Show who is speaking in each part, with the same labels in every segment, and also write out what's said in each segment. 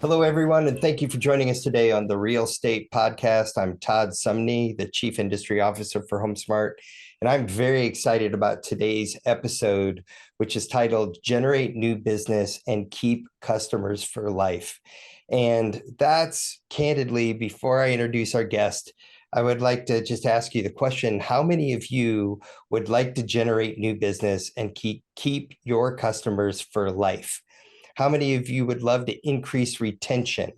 Speaker 1: Hello, everyone, and thank you for joining us today on the Real Estate Podcast. I'm Todd Sumney, the Chief Industry Officer for HomeSmart, and I'm very excited about today's episode, which is titled Generate New Business and Keep Customers for Life. And that's candidly, before I introduce our guest, I would like to just ask you the question, how many of you would like to generate new business and keep your customers for life? How many of you would love to increase retention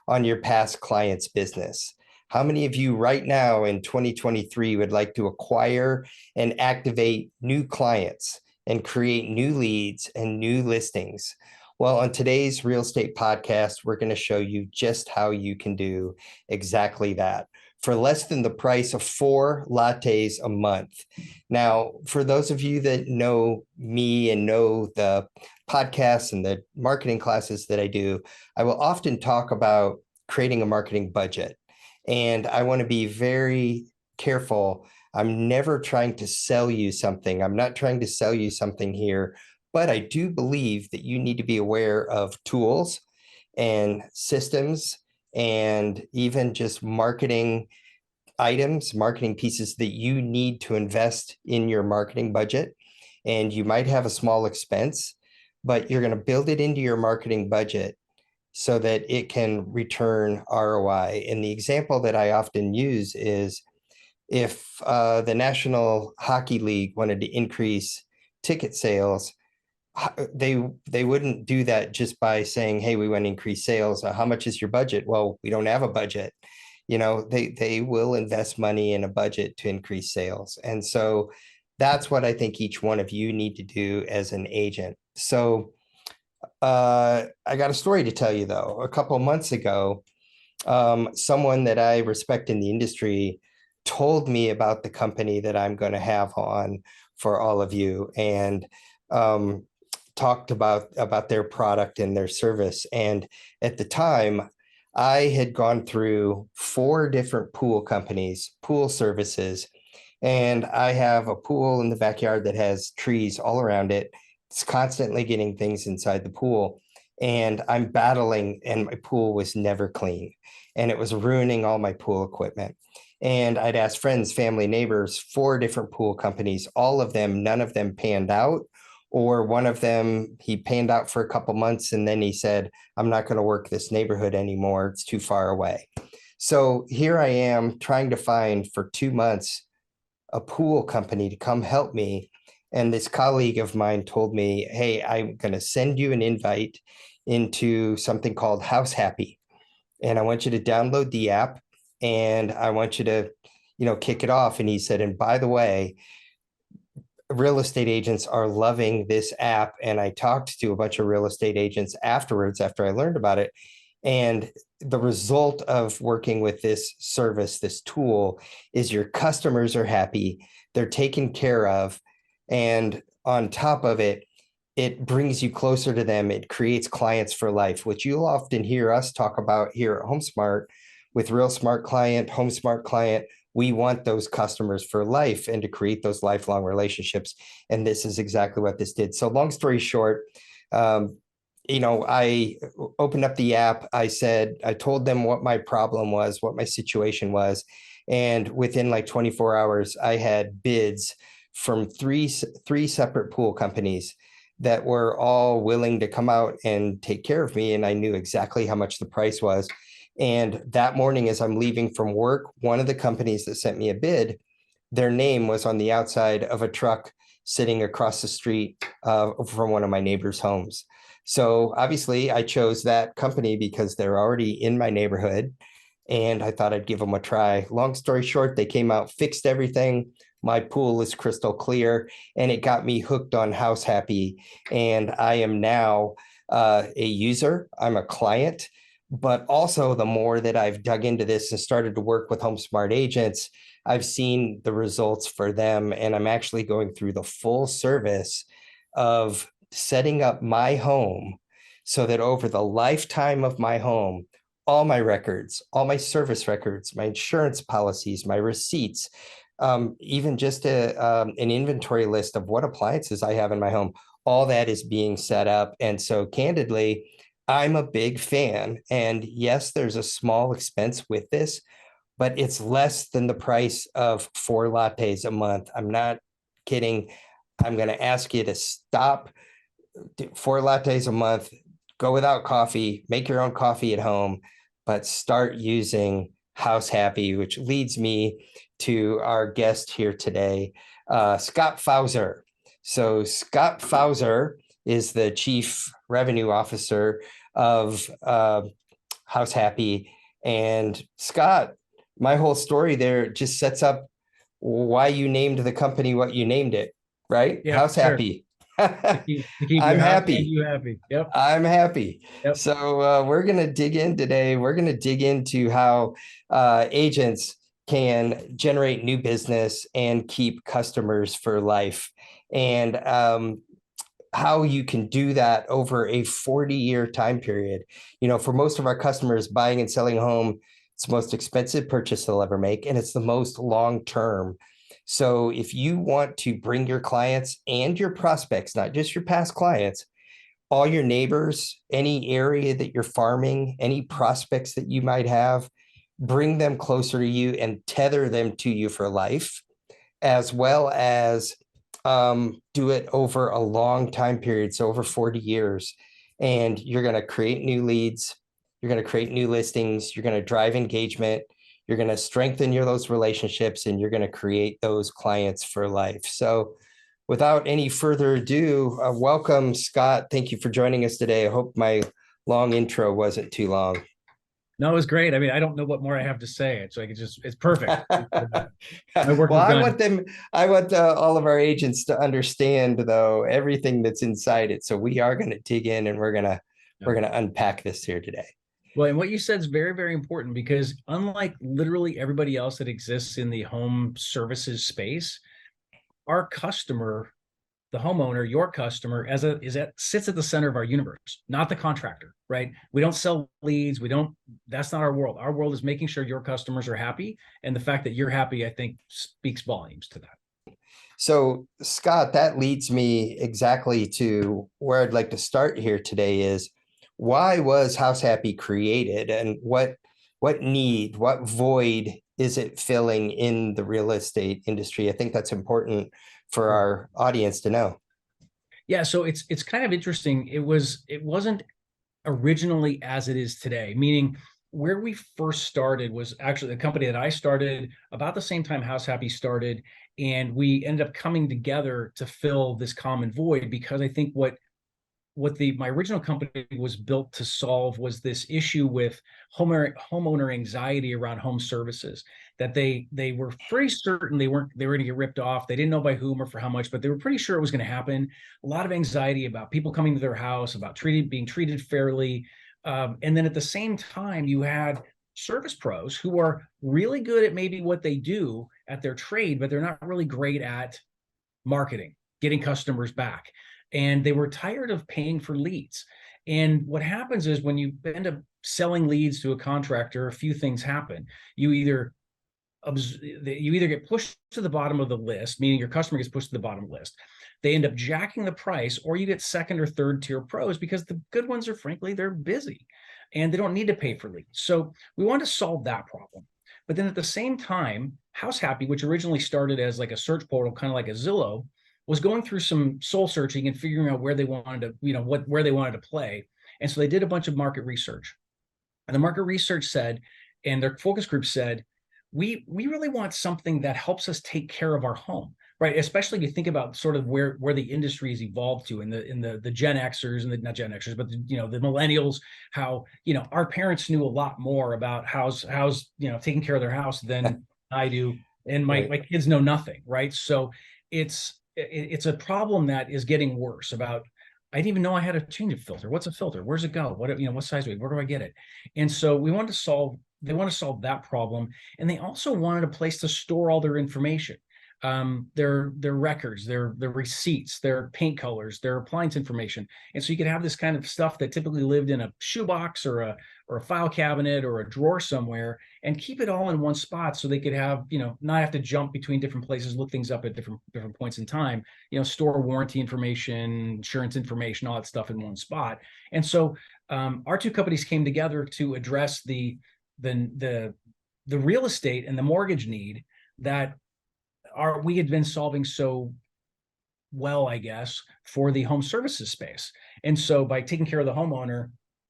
Speaker 1: on your past clients' business? How many of you right now in 2023 would like to acquire and activate new clients and create new leads and new listings? Well, on today's real estate podcast, we're going to show you just how you can do exactly that for less than the price of 4 lattes a month. Now, for those of you that know me and know the podcasts and the marketing classes that I do, I will often talk about creating a marketing budget. And I want to be very careful. I'm never trying to sell you something. I'm not trying to sell you something here, but I do believe that you need to be aware of tools and systems and even just marketing items, marketing pieces that you need to invest in your marketing budget. And you might have a small expense, but you're going to build it into your marketing budget so that it can return ROI. And the example that I often use is if the National Hockey League wanted to increase ticket sales, they wouldn't do that just by saying, hey, we want to increase sales. How much is your budget? Well, we don't have a budget. They will invest money in a budget to increase sales. And so that's what I think each one of you need to do as an agent. So I got a story to tell you, though. A couple of months ago, someone that I respect in the industry told me about the company that I'm going to have on for all of you, and talked about their product and their service. And at the time, I had gone through 4 different pool companies, pool services, and I have a pool in the backyard that has trees all around it. It's constantly getting things inside the pool. And I'm battling, and my pool was never clean. And it was ruining all my pool equipment. And I'd asked friends, family, neighbors, 4 different pool companies, all of them, none of them panned out. Or one of them, he panned out for a couple months and then he said, I'm not going to work this neighborhood anymore. It's too far away. So here I am trying to find for 2 months a pool company to come help me. And this colleague of mine told me, hey, I'm going to send you an invite into something called Househappy. And I want you to download the app and I want you to, kick it off. And he said, and by the way, real estate agents are loving this app. And I talked to a bunch of real estate agents afterwards, after I learned about it. And the result of working with this service, this tool, is your customers are happy, they're taken care of. And on top of it, it brings you closer to them. It creates clients for life, which you'll often hear us talk about here at HomeSmart with Real Smart Client, HomeSmart Client. We want those customers for life and to create those lifelong relationships. And this is exactly what this did. So long story short, I opened up the app. I told them what my problem was, what my situation was. And within like 24 hours, I had bids from three separate pool companies that were all willing to come out and take care of me. And I knew exactly how much the price was. And that morning, as I'm leaving from work, one of the companies that sent me a bid, their name was on the outside of a truck sitting across the street from one of my neighbors' homes. So obviously I chose that company because they're already in my neighborhood and I thought I'd give them a try. Long story short, they came out, fixed everything. My pool is crystal clear and it got me hooked on Househappy. And I am now a user. I'm a client. But also, the more that I've dug into this and started to work with HomeSmart agents, I've seen the results for them. And I'm actually going through the full service of setting up my home so that over the lifetime of my home, all my records, all my service records, my insurance policies, my receipts, even just an inventory list of what appliances I have in my home, all that is being set up. And so candidly, I'm a big fan. And yes, there's a small expense with this, but it's less than the price of 4 lattes a month. I'm not kidding. I'm going to ask you to stop 4 lattes a month, go without coffee, make your own coffee at home, but start using Househappy, which leads me to our guest here today, Scott Fouser. So Scott Fouser is the Chief Revenue Officer of Househappy. And Scott, my whole story there just sets up why you named the company what you named it, right?
Speaker 2: Yeah, sure.
Speaker 1: Househappy.
Speaker 2: To keep
Speaker 1: I'm
Speaker 2: your house and
Speaker 1: happy.
Speaker 2: you happy. Yep.
Speaker 1: I'm happy.
Speaker 2: Yep.
Speaker 1: So we're going to dig in today. We're going to dig into how agents can generate new business and keep customers for life, and how you can do that over a 40-year time period. You know, for most of our customers, buying and selling a home, it's the most expensive purchase they'll ever make, and it's the most long term. So if you want to bring your clients and your prospects, not just your past clients, all your neighbors, any area that you're farming, any prospects that you might have, bring them closer to you and tether them to you for life, as well as do it over a long time period, so over 40 years. And you're going to create new leads, you're going to create new listings, you're going to drive engagement, you're going to strengthen those relationships, and you're going to create those clients for life. So without any further ado, welcome, Scott. Thank you for joining us today. I hope my long intro wasn't too long.
Speaker 2: No, it was great. I mean, I don't know what more I have to say. It's like it's perfect. My work
Speaker 1: Well,
Speaker 2: is
Speaker 1: I
Speaker 2: done.
Speaker 1: want them, I want all of our agents to understand, though, everything that's inside it. So we are going to dig in, and
Speaker 2: Yeah.
Speaker 1: we're gonna unpack this here today.
Speaker 2: Well, and what you said is very, very important because unlike literally everybody else that exists in the home services space, our customer, the homeowner, your customer, sits at the center of our universe, not the contractor, right? We don't sell leads. We don't. That's not our world. Our world is making sure your customers are happy, and the fact that you're happy, I think, speaks volumes to that.
Speaker 1: So, Scott, that leads me exactly to where I'd like to start here today is why was Househappy created, and what need, what void is it filling in the real estate industry? I think that's important for
Speaker 2: Sure.
Speaker 1: our audience to know.
Speaker 2: Yeah, so it's kind of interesting. It wasn't originally as it is today, meaning where we first started was actually the company that I started about the same time Househappy started, and we ended up coming together to fill this common void because I think what my original company was built to solve was this issue with homeowner anxiety around home services, that they were pretty certain they were going to get ripped off. They didn't know by whom or for how much, but they were pretty sure it was going to happen. A lot of anxiety about people coming to their house, about being treated fairly. And then at the same time, you had service pros who are really good at maybe what they do at their trade, but they're not really great at marketing, getting customers back. And they were tired of paying for leads. And what happens is when you end up selling leads to a contractor, a few things happen. You either get pushed to the bottom of the list, meaning your customer gets pushed to the bottom of the list. They end up jacking the price, or you get second or third tier pros because the good ones are, frankly, they're busy and they don't need to pay for leads. So we want to solve that problem. But then at the same time, Househappy, which originally started as like a search portal, kind of like a Zillow, was going through some soul searching and figuring out where they wanted to, where they wanted to play. And so they did a bunch of market research. And the market research said, and their focus group said, we really want something that helps us take care of our home, right? Especially if you think about sort of where the industry has evolved to in the Gen Xers and the not Gen Xers, but the millennials, how our parents knew a lot more about how's taking care of their house than I do, and my
Speaker 1: Right.
Speaker 2: my kids know nothing, right? So it's a problem that is getting worse. About I didn't even know I had to change a filter. What's a filter? Where's it go? What size do where do I get it? And so they want to solve that problem. And they also wanted a place to store all their information, their records, their receipts, their paint colors, their appliance information. And so you could have this kind of stuff that typically lived in a shoebox or a file cabinet or a drawer somewhere, and keep it all in one spot so they could have, not have to jump between different places, look things up at different points in time, store warranty information, insurance information, all that stuff in one spot. And so our two companies came together to address the real estate and the mortgage need that we had been solving so well, I guess, for the home services space. And so by taking care of the homeowner,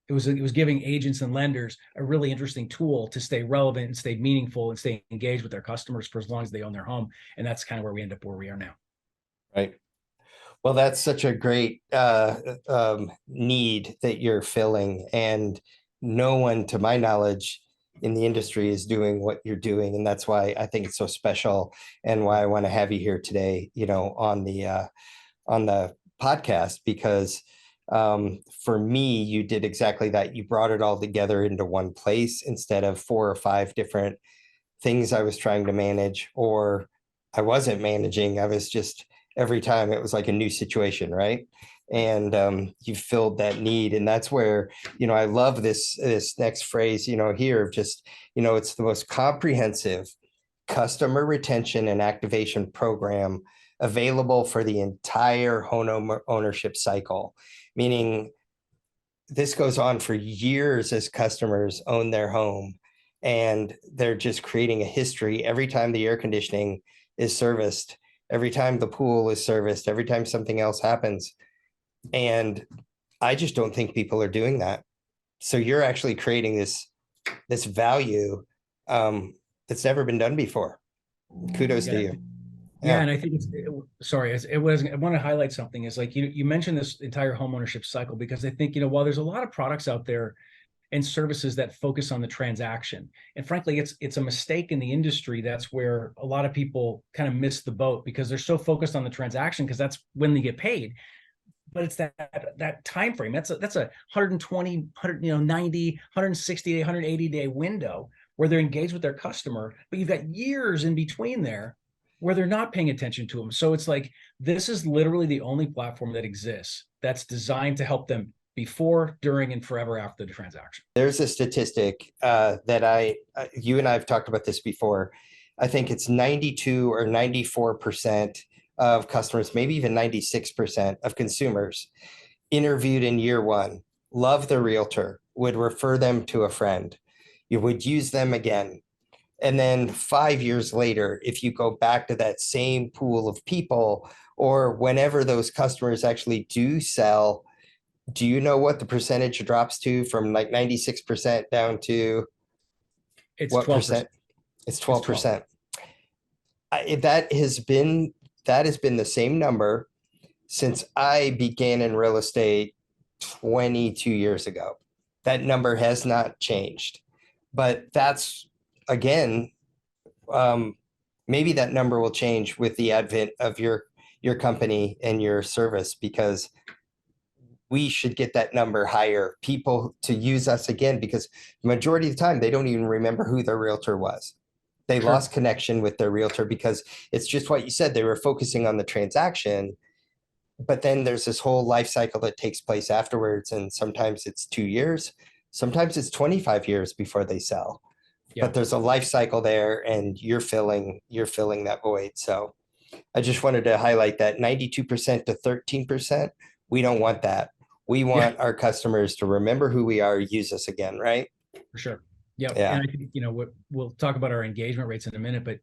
Speaker 2: it was giving agents and lenders a really interesting tool to stay relevant and stay meaningful and stay engaged with their customers for as long as they own their home. And that's kind of where we end up where we are now.
Speaker 1: Right. Well, that's such a great need that you're filling, and no one, to my knowledge, in the industry is doing what you're doing, and that's why I think it's so special, and why I want to have you here today, on the podcast, because for me, you did exactly that. You brought it all together into one place instead of 4 or 5 different things I was trying to manage, or I wasn't managing. I was just, every time it was like a new situation, right? And you filled that need, and that's where I love this next phrase here of just it's the most comprehensive customer retention and activation program available for the entire home ownership cycle, meaning this goes on for years as customers own their home, and they're just creating a history every time the air conditioning is serviced, every time the pool is serviced, every time something else happens. And I just don't think people are doing that. So you're actually creating this value that's never been done before. Kudos to you.
Speaker 2: Yeah, and I think I want to highlight something is like you mentioned this entire homeownership cycle, because I think while there's a lot of products out there and services that focus on the transaction, and frankly it's a mistake in the industry. That's where a lot of people kind of miss the boat, because they're so focused on the transaction because that's when they get paid. But it's that time frame. That's a 120, 90, 160 day, 180 day window where they're engaged with their customer, but you've got years in between there where they're not paying attention to them. So it's like, this is literally the only platform that exists that's designed to help them before, during, and forever after the transaction.
Speaker 1: There's a statistic that you and I have talked about this before. I think it's 92 or 94% of customers, maybe even 96% of consumers interviewed in year one, love the realtor, would refer them to a friend, you would use them again. And then 5 years later, if you go back to that same pool of people, or whenever those customers actually do sell, do you know what the percentage drops to, from like 96% down to
Speaker 2: it's
Speaker 1: what
Speaker 2: 12%.
Speaker 1: percent? It's 12%. That has been the same number since I began in real estate 22 years ago. That number has not changed. But that's, again, maybe that number will change with the advent of your company and your service, because we should get that number higher, people to use us again, because the majority of the time they don't even remember who their realtor was. They lost connection with their realtor because it's just what you said. They were focusing on the transaction, but then there's this whole life cycle that takes place afterwards. And sometimes it's 2 years, sometimes it's 25 years before they sell. Yeah. But there's a life cycle there, and you're filling that void. So I just wanted to highlight that 92% to 13%. We don't want that. We want our customers to remember who we are, use us again, right?
Speaker 2: For sure. Yep. Yeah. And I think, we'll talk about our engagement rates in a minute, but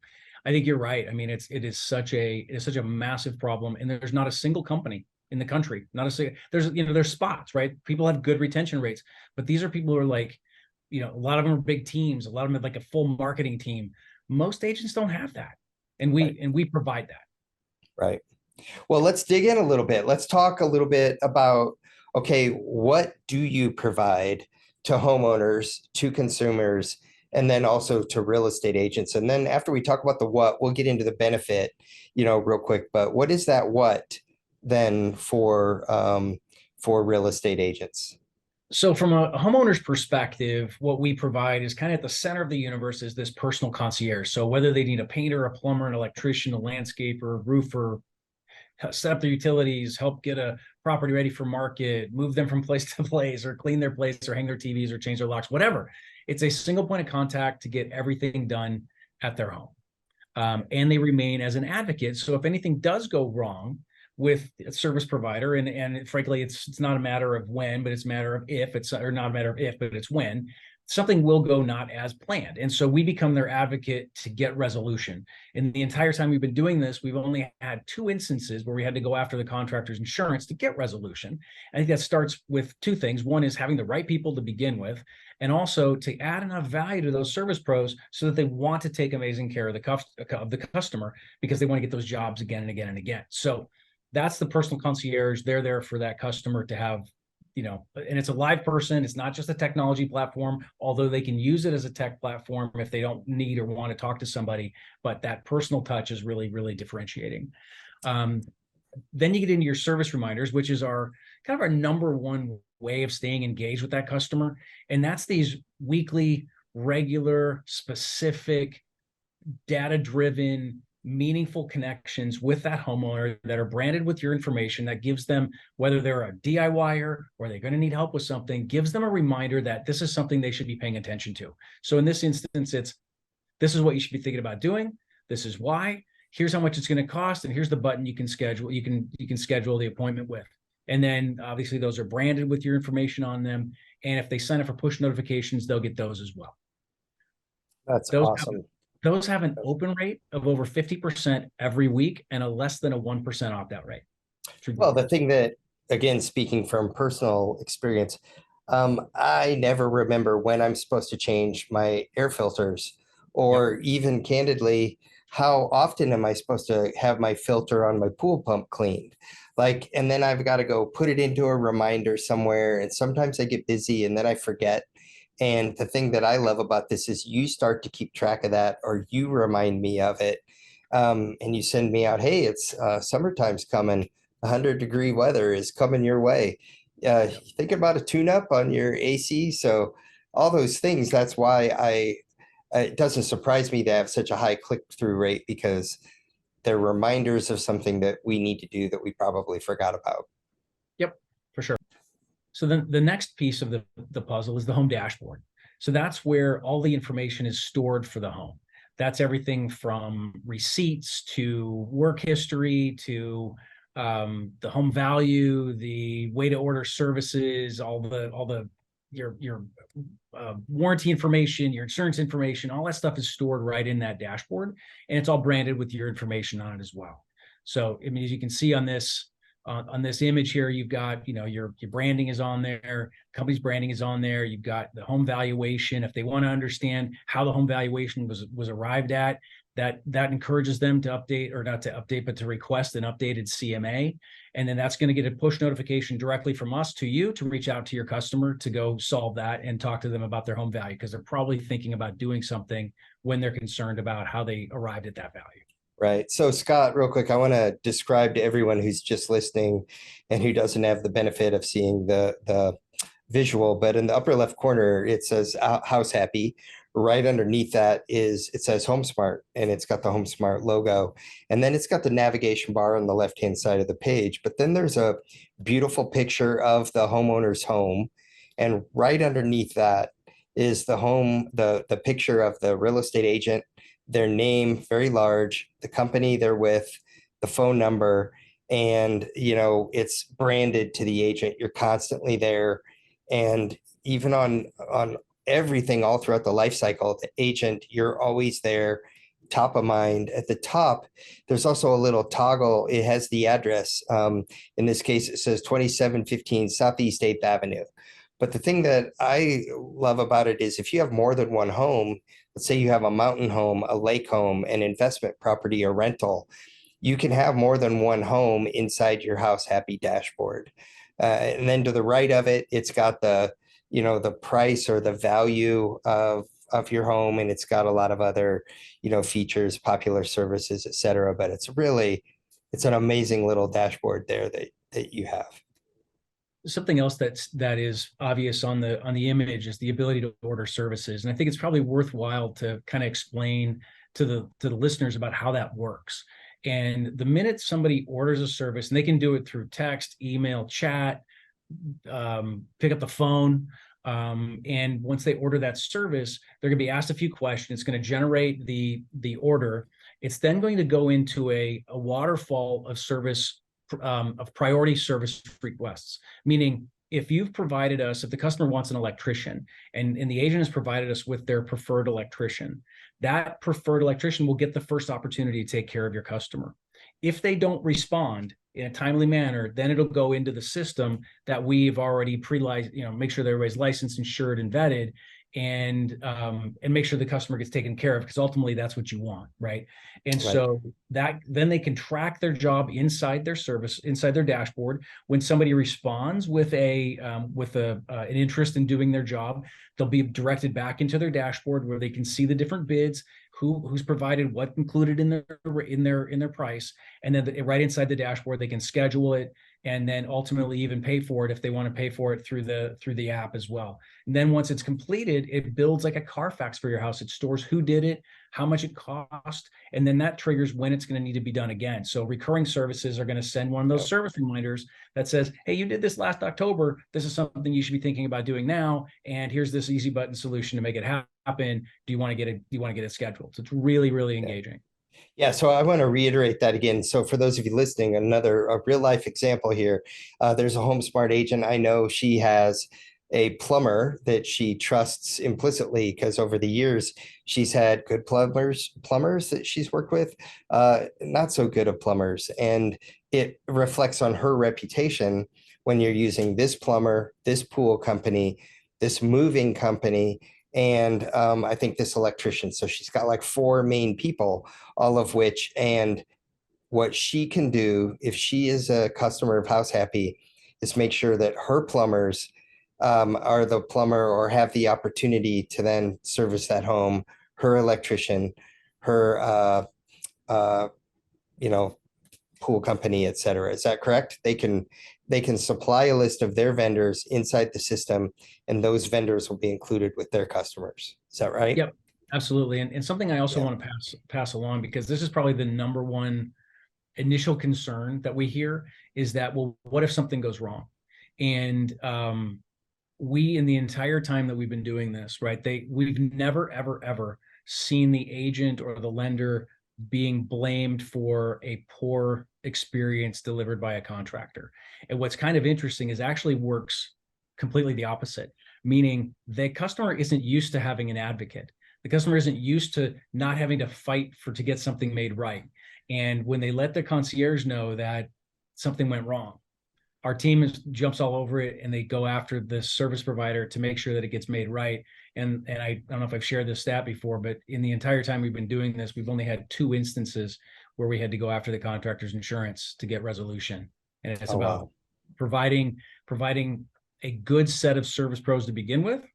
Speaker 2: I think you're right. I mean, it is such a massive problem, and there's not a single company in the country, not a single, there's spots, right? People have good retention rates, but these are people who are like, a lot of them are big teams. A lot of them have like a full marketing team. Most agents don't have that. And we provide that.
Speaker 1: Right. Well, let's dig in a little bit. Let's talk a little bit about, okay, what do you provide to homeowners, to consumers, and then also to real estate agents? And then after we talk about the what, we'll get into the benefit, real quick. But what is that what then for real estate agents?
Speaker 2: So from a homeowner's perspective, what we provide is kind of at the center of the universe is this personal concierge. So whether they need a painter, a plumber, an electrician, a landscaper, a roofer, set up their utilities, help get a property ready for market, move them from place to place, or clean their place, or hang their TVs, or change their locks, whatever. It's a single point of contact to get everything done at their home. And they remain as an advocate. So if anything does go wrong, with a service provider, and frankly, it's not a matter of when, but it's a matter of if. It's or not a matter of if, but it's when something will go not as planned. And so we become their advocate to get resolution. And the entire time we've been doing this, we've only had 2 instances where we had to go after the contractor's insurance to get resolution. I think that starts with 2 things. One is having the right people to begin with, and also to add enough value to those service pros so that they want to take amazing care of the customer, because they want to get those jobs again and again and again. So that's the personal concierge. They're there for that customer to have, and it's a live person. It's not just a technology platform, although they can use it as a tech platform if they don't need or want to talk to somebody. But that personal touch is really, really differentiating. Then you get into your service reminders, which is our kind of our number one way of staying engaged with that customer. And that's these weekly, regular, specific, data-driven, meaningful connections with that homeowner that are branded with your information, that gives them, whether they're a DIYer or they're going to need help with something, gives them a reminder that this is something they should be paying attention to. So in this instance, this is what you should be thinking about doing. This is why. Here's how much it's going to cost, and here's the button you can schedule. You can schedule the appointment with. And then obviously those are branded with your information on them. And if they sign up for push notifications, they'll get those as well.
Speaker 1: That's awesome.
Speaker 2: Those have an open rate of over 50% every week and a less than a 1% opt-out rate.
Speaker 1: Well, the thing that, again, speaking from personal experience, I never remember when I'm supposed to change my air filters, or even candidly, how often am I supposed to have my filter on my pool pump cleaned? And then I've got to go put it into a reminder somewhere. And sometimes I get busy and then I forget. And the thing that I love about this is you start to keep track of that, or you remind me of it. And you send me out, hey, it's summertime's coming. 100-degree weather is coming your way. Thinking about a tune-up on your AC. So all those things, that's why it doesn't surprise me to have such a high click-through rate, because they're reminders of something that we need to do that we probably forgot about.
Speaker 2: Yep, for sure. So then the next piece of the puzzle is the home dashboard. So that's where all the information is stored for the home. That's everything from receipts to work history to the home value, the way to order services, your warranty information, your insurance information, all that stuff is stored right in that dashboard, and it's all branded with your information on it as well. So, I mean, as you can see on this image here, you've got, your branding is on there, company's branding is on there. You've got the home valuation. If they want to understand how the home valuation was arrived at, that encourages them to update, or not to update, but to request an updated CMA. And then that's going to get a push notification directly from us to you to reach out to your customer to go solve that and talk to them about their home value, because they're probably thinking about doing something when they're concerned about how they arrived at that value.
Speaker 1: Right. So Scott, real quick, I want to describe to everyone who's just listening and who doesn't have the benefit of seeing the visual, but in the upper left corner, it says Househappy. Right underneath that it says HomeSmart, and it's got the HomeSmart logo. And then it's got the navigation bar on the left-hand side of the page. But then there's a beautiful picture of the homeowner's home. And right underneath that is the picture of the real estate agent, their name, very large, the company they're with, the phone number, and it's branded to the agent. You're constantly there. And even on everything all throughout the life cycle, the agent, you're always there, top of mind. At the top, there's also a little toggle. It has the address. In this case, it says 2715 Southeast 8th Avenue. But the thing that I love about it is if you have more than one home, let's say you have a mountain home, a lake home, an investment property, a rental, you can have more than one home inside your Househappy dashboard. And then to the right of it, it's got the price or the value of your home, and it's got a lot of other, features, popular services, et cetera. But it's an amazing little dashboard there that you have.
Speaker 2: Something else that is obvious on the image is the ability to order services. And I think it's probably worthwhile to kind of explain to the listeners about how that works. And the minute somebody orders a service, and they can do it through text, email, chat, pick up the phone. And once they order that service, they're going to be asked a few questions. It's going to generate the order. It's then going to go into a waterfall of service priority service requests, meaning if you've provided us, if the customer wants an electrician and the agent has provided us with their preferred electrician, that preferred electrician will get the first opportunity to take care of your customer. If they don't respond in a timely manner, then it'll go into the system that we've already make sure that everybody's licensed, insured, and vetted, and make sure the customer gets taken care of, because ultimately that's what you want, right? And
Speaker 1: Right.
Speaker 2: so that then they can track their job inside their service, inside their dashboard. When somebody responds with an interest in doing their job, they'll be directed back into their dashboard where they can see the different bids, who's provided what included in their price, and then right inside the dashboard they can schedule it, and then ultimately even pay for it if they want to pay for it through the app as well. And then once it's completed, it builds like a Carfax for your house. It stores who did it, how much it cost, and then that triggers when it's going to need to be done again. So recurring services are going to send one of those service reminders that says, hey, you did this last October. This is something you should be thinking about doing now. And here's this easy button solution to make it happen. Do you want to get it scheduled? So it's really, really engaging.
Speaker 1: Yeah, so I want to reiterate that again. So for those of you listening, a real life example here. There's a HomeSmart agent I know. She has a plumber that she trusts implicitly because over the years she's had good plumbers that she's worked with, not so good of plumbers, and it reflects on her reputation when you're using this plumber, this pool company, this moving company, and I think this electrician. So she's got like 4 main people, all of which, and what she can do if she is a customer of Househappy is make sure that her plumbers are the plumber or have the opportunity to then service that home, her electrician, her pool company, et cetera. Is that correct? They can supply a list of their vendors inside the system, and those vendors will be included with their customers. Is that right?
Speaker 2: Yep, absolutely. And something I also want to pass along, because this is probably the number one initial concern that we hear, is that, well, what if something goes wrong? And we, in the entire time that we've been doing this, right, we've never, ever, ever seen the agent or the lender being blamed for a poor experience delivered by a contractor. And what's kind of interesting is actually works completely the opposite, meaning the customer isn't used to having an advocate. The customer isn't used to not having to fight to get something made right. And when they let the concierge know that something went wrong, our team jumps all over it, and they go after the service provider to make sure that it gets made right. And I don't know if I've shared this stat before, but in the entire time we've been doing this, we've only had 2 instances where we had to go after the contractor's insurance to get resolution. And it's about providing a good set of service pros to begin with.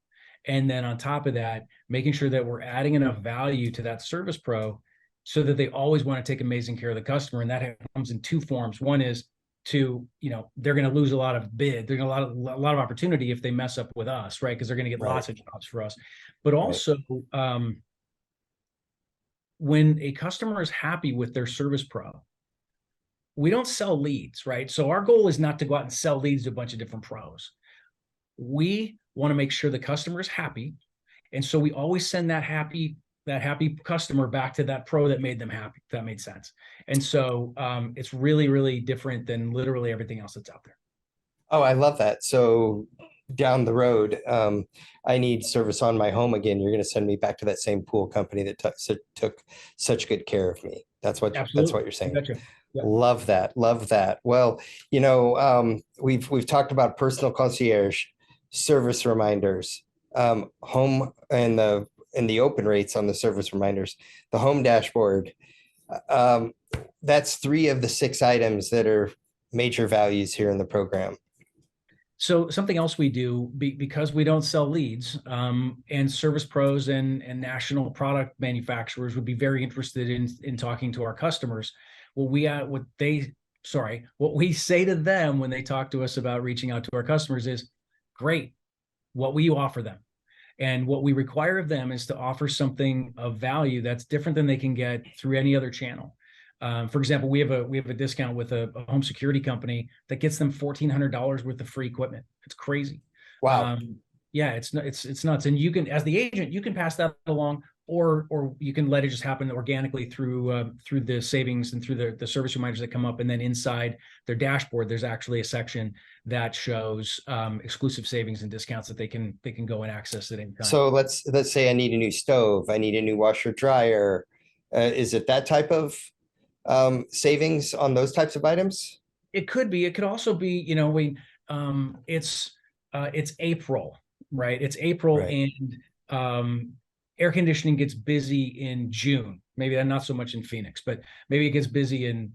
Speaker 2: And then on top of that, making sure that we're adding enough value to that service pro so that they always want to take amazing care of the customer. And that comes in 2 forms. One is they're going to lose a lot of bid. They're going to a lot of opportunity if they mess up with us, right? Because they're going to get lots of jobs for us. But also, when a customer is happy with their service pro, we don't sell leads, right? So our goal is not to go out and sell leads to a bunch of different pros. We want to make sure the customer is happy. And so we always send that happy customer back to that pro that made them happy, if that made sense. And so it's really, really different than literally everything else that's out there.
Speaker 1: Oh, I love that. So down the road, I need service on my home again. You're going to send me back to that same pool company that took such good care of me. That's what you're saying.
Speaker 2: Gotcha. Yeah.
Speaker 1: Love that. Love that. Well, we've talked about personal concierge, service reminders, home, and the open rates on the service reminders, the home dashboard. That's 3 of the 6 items that are major values here in the program.
Speaker 2: So something else we do, because we don't sell leads, and service pros and national product manufacturers would be very interested in talking to our customers. What we say to them when they talk to us about reaching out to our customers is, great, what will you offer them? And what we require of them is to offer something of value that's different than they can get through any other channel. For example, we have a discount with a home security company that gets them $1,400 worth of free equipment. It's crazy.
Speaker 1: Wow.
Speaker 2: Yeah, it's nuts. And you can, as the agent, you can pass that along, or you can let it just happen organically through the savings and through the service reminders that come up, and then inside their dashboard there's actually a section that shows exclusive savings and discounts that they can go and access at any time.
Speaker 1: So let's say I need a new stove, I need a new washer dryer. Is it that type of savings on those types of items?
Speaker 2: It could be. It could also be, it's April, right? It's April,
Speaker 1: Right.
Speaker 2: and air conditioning gets busy in June. Maybe not so much in Phoenix, but maybe it gets busy in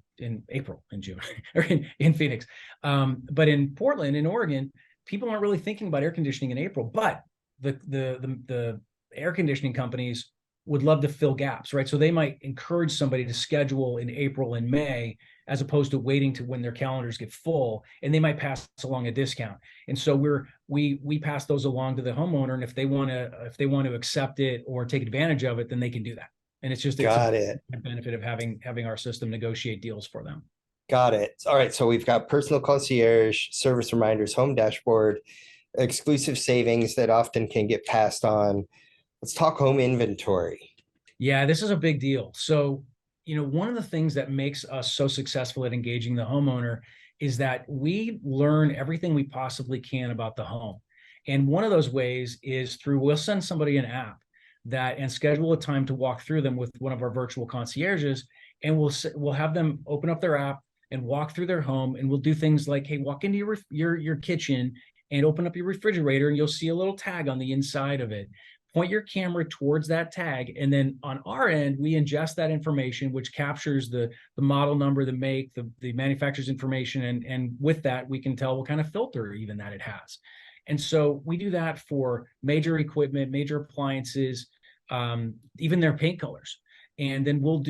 Speaker 2: April and June or in Phoenix. But in Portland, in Oregon, people aren't really thinking about air conditioning in April, but the air conditioning companies would love to fill gaps, right? So they might encourage somebody to schedule in April and May, as opposed to waiting to when their calendars get full, and they might pass along a discount. And so we pass those along to the homeowner, and if they want to accept it or take advantage of it, then they can do that. And it's
Speaker 1: Got it.
Speaker 2: a benefit of having our system negotiate deals for them.
Speaker 1: Got it. All right. So we've got personal concierge, service reminders, home dashboard, exclusive savings that often can get passed on. Let's talk home inventory.
Speaker 2: Yeah, this is a big deal. So, one of the things that makes us so successful at engaging the homeowner is that we learn everything we possibly can about the home. And one of those ways is we'll send somebody an app and schedule a time to walk through them with one of our virtual concierges. And we'll have them open up their app and walk through their home. And we'll do things like, hey, walk into your kitchen and open up your refrigerator, and you'll see a little tag on the inside of it. Point your camera towards that tag, and then on our end, we ingest that information, which captures the model number, the make, the manufacturer's information, and with that, we can tell what kind of filter even that it has. And so we do that for major equipment, major appliances, even their paint colors. And then we'll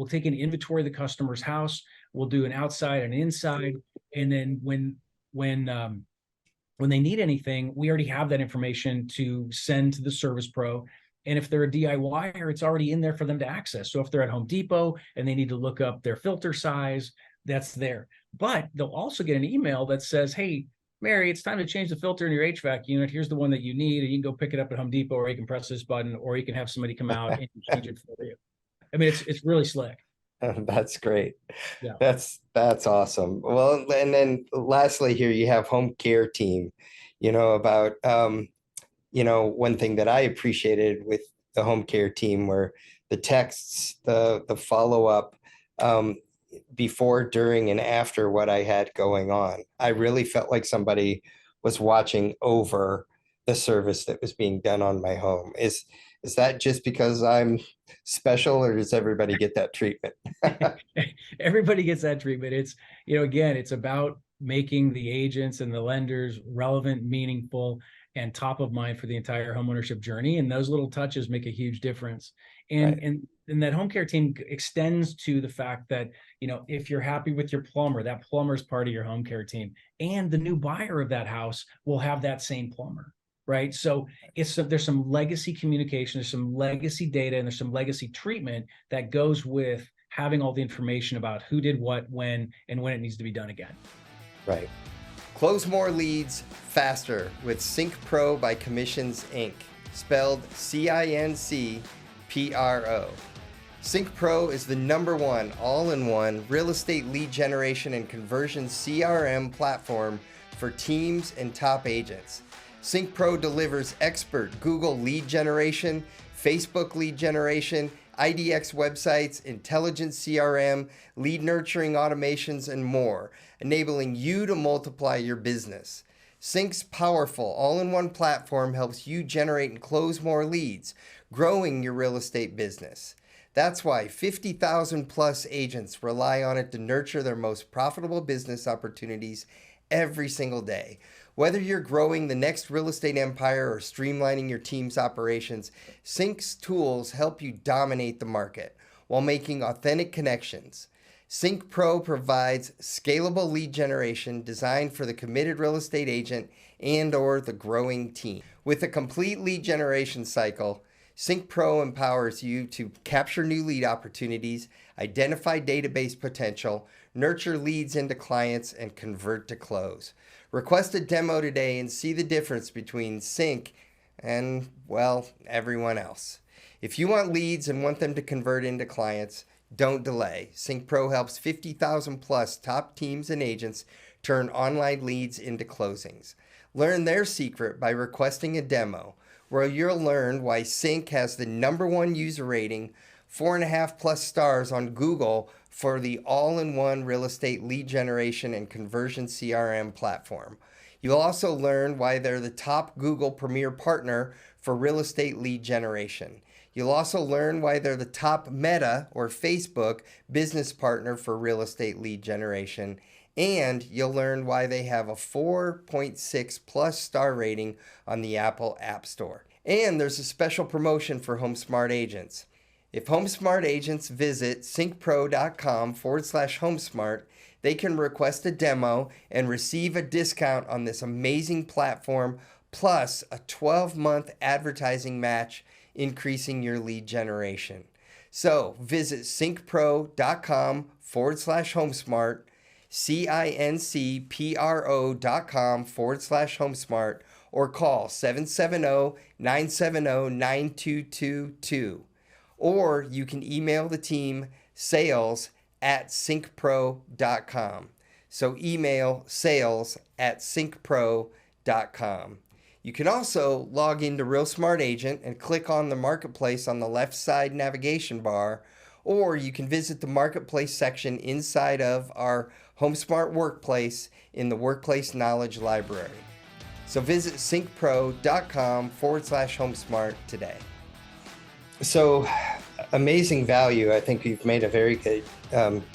Speaker 2: take an inventory of the customer's house. We'll do an outside and inside, and then when they need anything, we already have that information to send to the service pro. And if they're a DIYer, it's already in there for them to access. So if they're at Home Depot and they need to look up their filter size, that's there. But they'll also get an email that says, hey, Mary, it's time to change the filter in your HVAC unit. Here's the one that you need. And you can go pick it up at Home Depot, or you can press this button, or you can have somebody come out and change it for you. I mean, it's really slick.
Speaker 1: That's great.
Speaker 2: Yeah.
Speaker 1: That's awesome. Well, and then lastly here you have home care team, about, one thing that I appreciated with the home care team were the texts, the follow-up, before, during, and after what I had going on. I really felt like somebody was watching over the service that was being done on my home. Is that just because I'm special, or does everybody get that treatment?
Speaker 2: Everybody gets that treatment. It's, again, it's about making the agents and the lenders relevant, meaningful, and top of mind for the entire homeownership journey. And those little touches make a huge difference. And
Speaker 1: Right.
Speaker 2: and that home care team extends to the fact that, if you're happy with your plumber, that plumber is part of your home care team. And the new buyer of that house will have that same plumber. Right. So there's some legacy communication, there's some legacy data, and there's some legacy treatment that goes with having all the information about who did what, when, and when it needs to be done again.
Speaker 1: Right. Close more leads faster with Sync Pro by Commissions Inc., spelled CINCPRO. Sync Pro is the #1 all-in-one real estate lead generation and conversion CRM platform for teams and top agents. Sync Pro delivers expert Google lead generation, Facebook lead generation, IDX websites, intelligent CRM, lead nurturing automations, and more, enabling you to multiply your business. Sync's powerful all-in-one platform helps you generate and close more leads, growing your real estate business. That's why 50,000 plus agents rely on it to nurture their most profitable business opportunities every single day. Whether you're growing the next real estate empire or streamlining your team's operations, Sync's tools help you dominate the market while making authentic connections. Sync Pro provides scalable lead generation designed for the committed real estate agent and/or the growing team. With a complete lead generation cycle, Sync Pro empowers you to capture new lead opportunities, identify database potential, nurture leads into clients, and convert to close. Request a demo today and see the difference between Sync and, well, everyone else. If you want leads and want them to convert into clients, don't delay. SyncPro helps 50,000 plus top teams and agents turn online leads into closings. Learn their secret by requesting a demo, where you'll learn why Sync has the #1 user rating, 4.5 plus stars on Google for the all-in-one real estate lead generation and conversion CRM platform. You'll also learn why they're the top Google Premier partner for real estate lead generation. You'll also learn why they're the top Meta or Facebook business partner for real estate lead generation. And you'll learn why they have a 4.6 plus star rating on the Apple App Store. And there's a special promotion for HomeSmart agents. If HomeSmart agents visit syncpro.com/HomeSmart, they can request a demo and receive a discount on this amazing platform, plus a 12-month advertising match, increasing your lead generation. So visit syncpro.com/HomeSmart, CINCPRO.com/HomeSmart, or call 770-970-9222. Or you can email the team sales@syncpro.com. So email sales@syncpro.com. You can also log into Real Smart Agent and click on the Marketplace on the left side navigation bar, or you can visit the Marketplace section inside of our HomeSmart Workplace in the Workplace Knowledge Library. So visit syncpro.com/HomeSmart today. So, amazing value. I think you've made a very good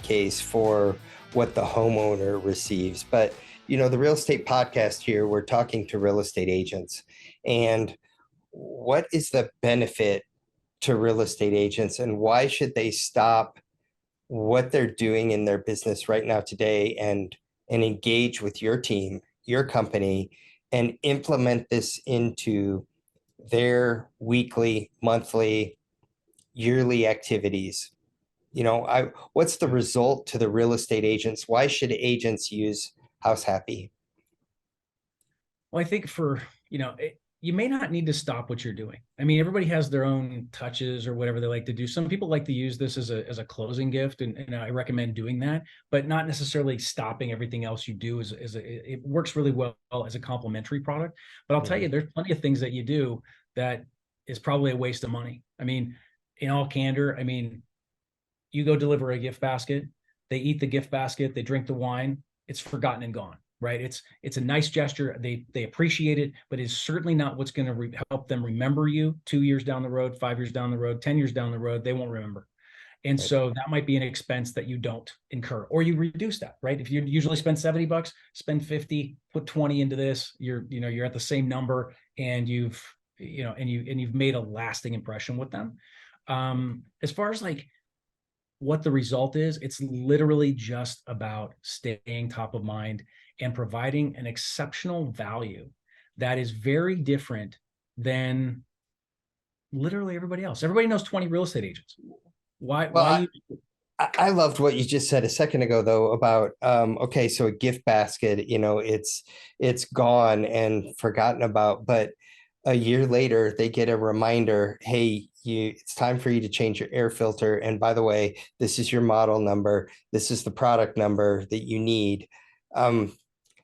Speaker 1: case for what the homeowner receives. But, the real estate podcast here, we're talking to real estate agents. And what is the benefit to real estate agents, and why should they stop what they're doing in their business right now today and engage with your team, your company, and implement this into their weekly, monthly, yearly activities? What's the result to the real estate agents? Why should agents use Househappy?
Speaker 2: Well, I think you may not need to stop what you're doing. I mean, everybody has their own touches or whatever they like to do. Some people like to use this as a closing gift, and I recommend doing that, but not necessarily stopping everything else you do. It works really well as a complementary product. But I'll tell you, there's plenty of things that you do that is probably a waste of money. I mean, in all candor, you go deliver a gift basket, they eat the gift basket, they drink the wine, it's forgotten and gone. Right? It's a nice gesture. They appreciate it, but it's certainly not what's going to help them remember you 2 years down the road, 5 years down the road, 10 years down the road. They won't remember. And so that might be an expense that you don't incur, or you reduce that, right? If you usually spend $70, spend 50, put 20 into this, you're at the same number, and you've made a lasting impression with them. As far as what the result is, it's literally just about staying top of mind and providing an exceptional value that is very different than literally everybody else. Everybody knows 20 real estate agents.
Speaker 1: I loved what you just said a second ago, though, about so a gift basket, it's gone and forgotten about, but a year later they get a reminder, hey, it's time for you to change your air filter, and by the way, this is your model number, this is the product number that you need.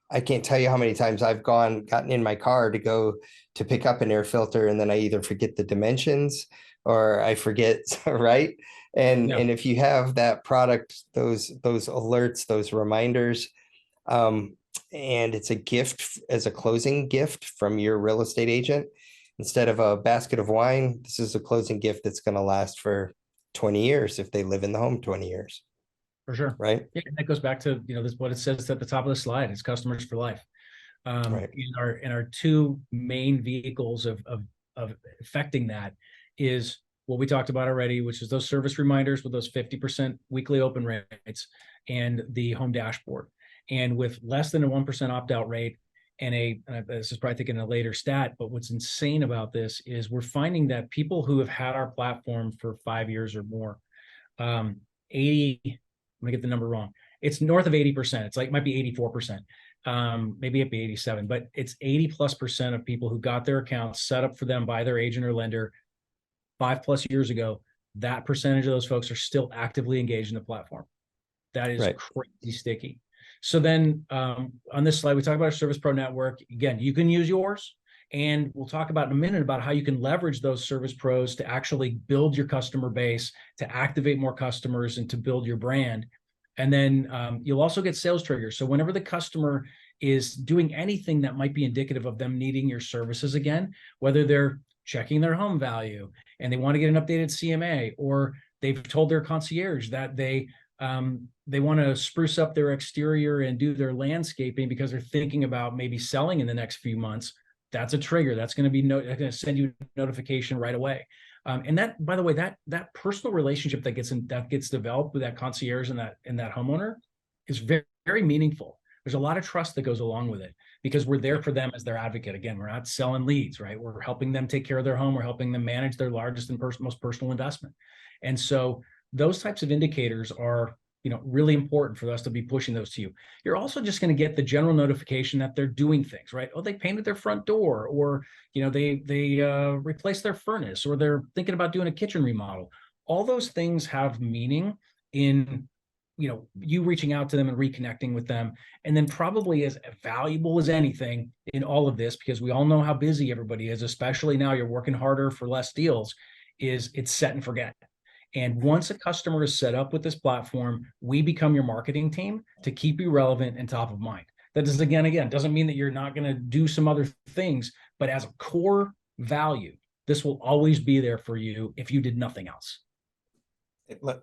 Speaker 1: I can't tell you how many times I've gotten in my car to go to pick up an air filter, and then I either forget the dimensions or I forget, right? And if you have that product, those alerts, those reminders, and it's a gift, as a closing gift from your real estate agent, instead of a basket of wine, this is a closing gift that's going to last for 20 years if they live in the home 20 years.
Speaker 2: For sure.
Speaker 1: Right.
Speaker 2: Yeah, that goes back to, this, what it says at the top of the slide. It's customers for life.
Speaker 1: Right.
Speaker 2: In our two main vehicles of affecting that is what we talked about already, which is those service reminders with those 50% weekly open rates and the home dashboard. And with less than a 1% opt-out rate, and this is probably thinking a later stat, but what's insane about this is we're finding that people who have had our platform for 5 years or more, 80, I'm gonna get the number wrong, it's north of 80%. It's might be 84%. maybe it'd be 87, but it's 80+% of people who got their accounts set up for them by their agent or lender 5+ years ago. That percentage of those folks are still actively engaged in the platform. That is
Speaker 1: Right.
Speaker 2: crazy sticky. So then on this slide, we talk about our Service Pro network. Again, you can use yours. And we'll talk about in a minute about how you can leverage those service pros to actually build your customer base, to activate more customers, and to build your brand. And then you'll also get sales triggers. So whenever the customer is doing anything that might be indicative of them needing your services again, whether they're checking their home value and they want to get an updated CMA, or they've told their concierge that they want to spruce up their exterior and do their landscaping because they're thinking about maybe selling in the next few months, that's a trigger. That's going to be going to send you a notification right away. And that, by the way, that personal relationship that gets developed with that concierge and that homeowner is very, very meaningful. There's a lot of trust that goes along with it because we're there for them as their advocate. Again, we're not selling leads, right? We're helping them take care of their home. We're helping them manage their largest and most personal investment. And so those types of indicators are, really important for us to be pushing those to you. You're also just going to get the general notification that they're doing things, right? Oh, they painted their front door, or, they replaced their furnace, or they're thinking about doing a kitchen remodel. All those things have meaning in, you reaching out to them and reconnecting with them. And then probably as valuable as anything in all of this, because we all know how busy everybody is, especially now you're working harder for less deals, is it's set and forget. And once a customer is set up with this platform, we become your marketing team to keep you relevant and top of mind. That is, again, doesn't mean that you're not going to do some other things, but as a core value, this will always be there for you if you did nothing else.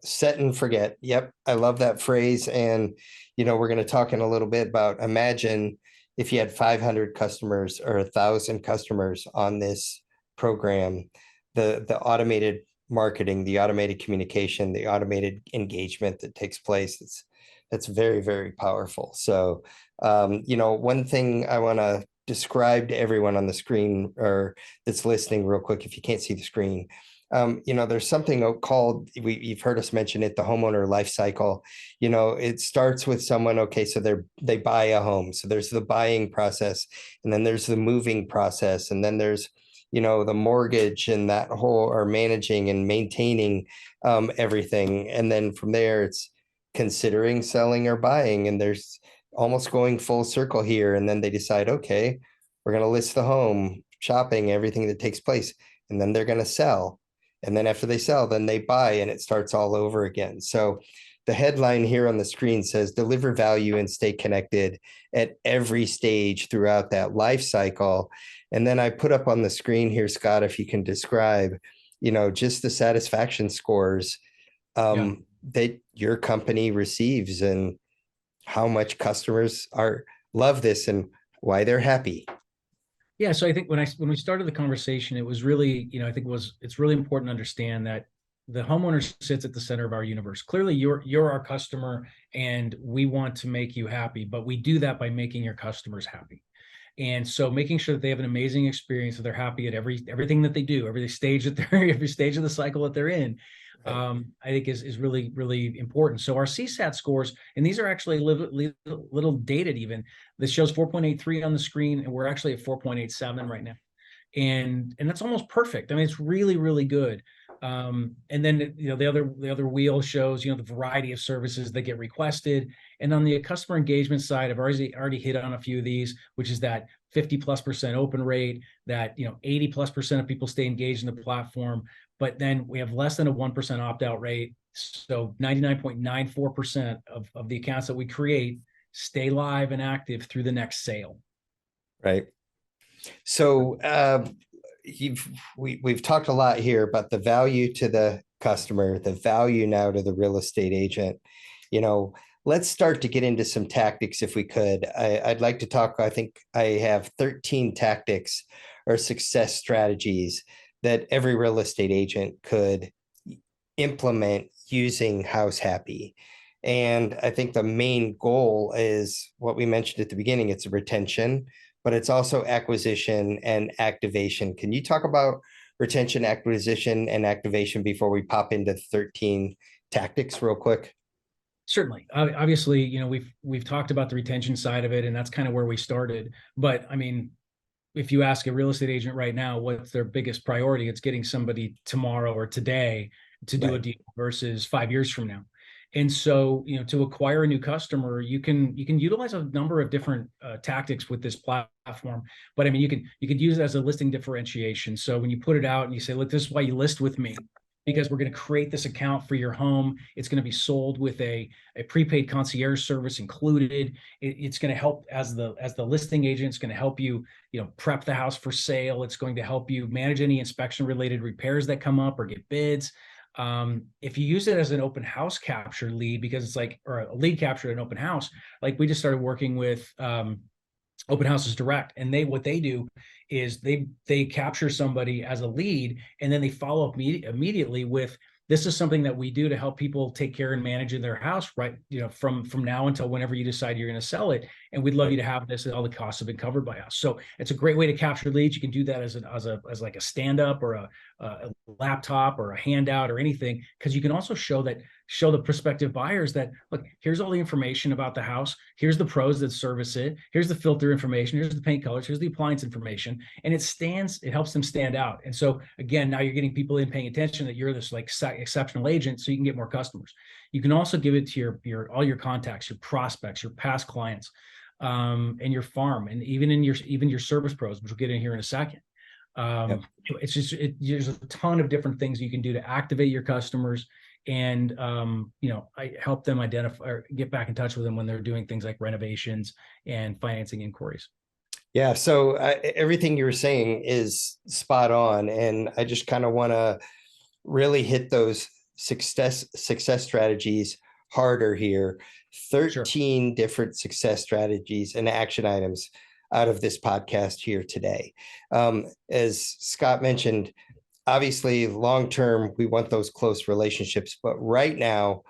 Speaker 1: Set and forget. Yep. I love that phrase. And, we're going to talk in a little bit about, imagine if you had 500 customers or 1,000 customers on this program, the automated marketing, the automated communication, the automated engagement that takes place. That's very, very powerful. So, one thing I want to describe to everyone on the screen or that's listening real quick, if you can't see the screen, there's something called, you've heard us mention it, the homeowner life cycle. It starts with someone, okay, so they buy a home. So there's the buying process, and then there's the moving process, and then there's the mortgage and that whole, or managing and maintaining everything. And then from there, it's considering selling or buying. And there's almost going full circle here. And then they decide, okay, we're going to list the home, shopping, everything that takes place. And then they're going to sell. And then after they sell, then they buy, and it starts all over again. So the headline here on the screen says, deliver value and stay connected at every stage throughout that life cycle. And then I put up on the screen here, Scott, if you can describe, just the satisfaction scores that your company receives and how much customers love this and why they're happy.
Speaker 2: Yeah. So I think when we started the conversation, it was really, it's really important to understand that the homeowner sits at the center of our universe. Clearly, you're our customer, and we want to make you happy, but we do that by making your customers happy. And so making sure that they have an amazing experience, that they're happy at everything that they do, every stage of the cycle that they're in, I think is really, really important. So our CSAT scores, and these are actually little dated even. This shows 4.83 on the screen, and we're actually at 4.87 right now. And that's almost perfect. I mean, it's really, really good. And then the other wheel shows the variety of services that get requested. And on the customer engagement side, I've already hit on a few of these, which is that 50+% open rate, that 80+% of people stay engaged in the platform. But then we have less than a 1% opt-out rate. So 99.94% of the accounts that we create stay live and active through the next sale.
Speaker 1: Right. So we've talked a lot here about the value to the customer, the value now to the real estate agent. Let's start to get into some tactics if we could. I'd like to talk, I think I have 13 tactics or success strategies that every real estate agent could implement using Househappy. And I think the main goal is what we mentioned at the beginning, it's retention, but it's also acquisition and activation. Can you talk about retention, acquisition, and activation before we pop into 13 tactics real quick?
Speaker 2: Certainly. Obviously, we've talked about the retention side of it, and that's kind of where we started. But I mean, if you ask a real estate agent right now what's their biggest priority, it's getting somebody tomorrow or today to do a
Speaker 1: Right.
Speaker 2: deal versus 5 years from now. And so, to acquire a new customer, you can utilize a number of different tactics with this platform. But I mean, you could use it as a listing differentiation. So when you put it out and you say, look, this is why you list with me, because we're going to create this account for your home. It's going to be sold with a prepaid concierge service included. It's going to help as the listing agent. It's going to help you, prep the house for sale. It's going to help you manage any inspection related repairs that come up or get bids. If you use it as an open house capture lead, because it's like, or a lead capture at an open house, like we just started working with open houses direct, and what they do is they capture somebody as a lead, and then they follow up immediately with, this is something that we do to help people take care and manage in their house, right? From now until whenever you decide you're going to sell it, and we'd love you to have this, and all the costs have been covered by us. So it's a great way to capture leads. You can do that as like a stand up or a laptop or a handout or anything, because you can also show the prospective buyers that, look, here's all the information about the house. Here's the pros that service it. Here's the filter information. Here's the paint colors. Here's the appliance information. And it helps them stand out. And so again, now you're getting people in paying attention that you're this like exceptional agent, so you can get more customers. You can also give it to all your contacts, your prospects, your past clients, and your farm, and even your service pros, which we'll get in here in a second.
Speaker 1: Yep.
Speaker 2: There's a ton of different things you can do to activate your customers, and I help them identify or get back in touch with them when they're doing things like renovations and financing inquiries.
Speaker 1: Yeah. So everything you were saying is spot on. And I just kind of want to really hit those success strategies harder here. 13
Speaker 2: Sure.
Speaker 1: different success strategies and action items out of this podcast here today. As Scott mentioned, obviously long term, we want those close relationships, but right now,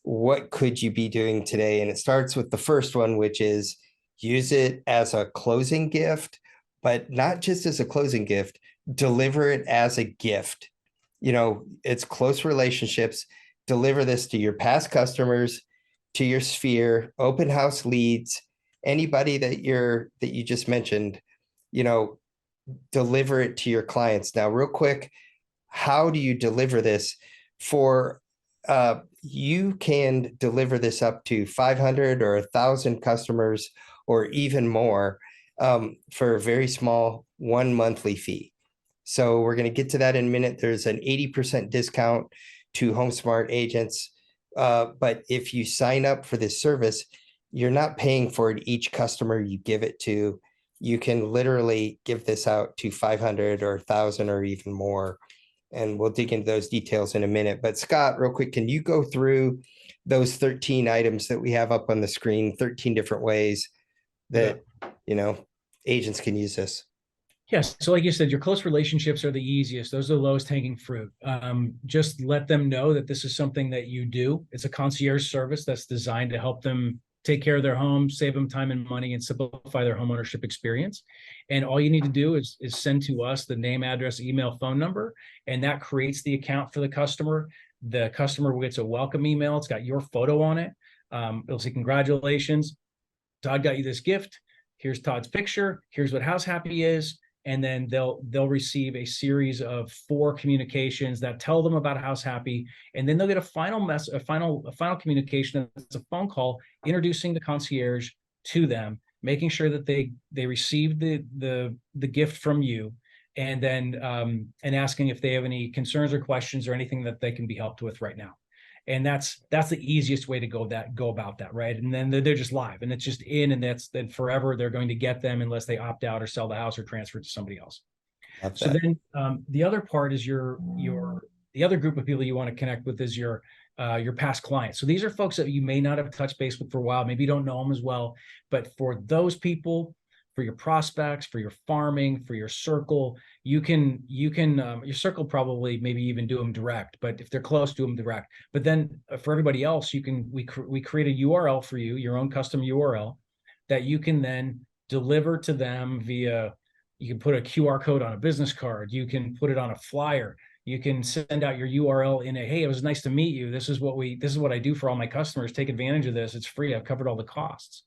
Speaker 1: what could you be doing today? And it starts with the first one, which is use it as a closing gift, but not just as a closing gift, deliver it as a gift. It's close relationships. Deliver this to your past customers, to your sphere, open house leads, anybody that you just mentioned, deliver it to your clients. Now, real quick, how do you deliver this? You can deliver this up to 500 or 1,000 customers or even more, for a very small 1 monthly fee. So we're going to get to that in a minute. There's an 80% discount to HomeSmart agents. But if you sign up for this service, you're not paying for it each customer you give it to. You can literally give this out to 500 or 1,000 or even more. And we'll dig into those details in a minute. But Scott, real quick, can you go through those 13 items that we have up on the screen, 13 different ways that, agents can use this?
Speaker 2: Yes. So like you said, your close relationships are the easiest. Those are the lowest hanging fruit. Just let them know that this is something that you do. It's a concierge service that's designed to help them take care of their home, save them time and money, and simplify their homeownership experience. And all you need to do is send to us the name, address, email, phone number, and that creates the account for the customer. The customer gets a welcome email. It's got your photo on it. It'll say, congratulations, Todd got you this gift. Here's Todd's picture. Here's what Househappy is. And then they'll receive a series of 4 communications that tell them about Househappy, and then they'll get a final communication. That's a phone call introducing the concierge to them, making sure that they receive the gift from you, and then and asking if they have any concerns or questions or anything that they can be helped with right now. And that's the easiest way to go about that, right? And then they're just live, and it's just in, and then forever they're going to get them unless they opt out or sell the house or transfer it to somebody else.
Speaker 1: Love
Speaker 2: So
Speaker 1: that.
Speaker 2: then the other part is the other group of people you want to connect with is your past clients. So these are folks that you may not have touched base with for a while, maybe you don't know them as well, but for those people, for your prospects, for your farming, for your circle, you can your circle probably maybe even do them direct, but if they're close, do them direct. But then for everybody else, we create a URL for you, your own custom URL, that you can then deliver to them via. You can put a QR code on a business card. You can put it on a flyer. You can send out your URL in a, hey, it was nice to meet you. This is what I do for all my customers. Take advantage of this. It's free. I've covered all the costs.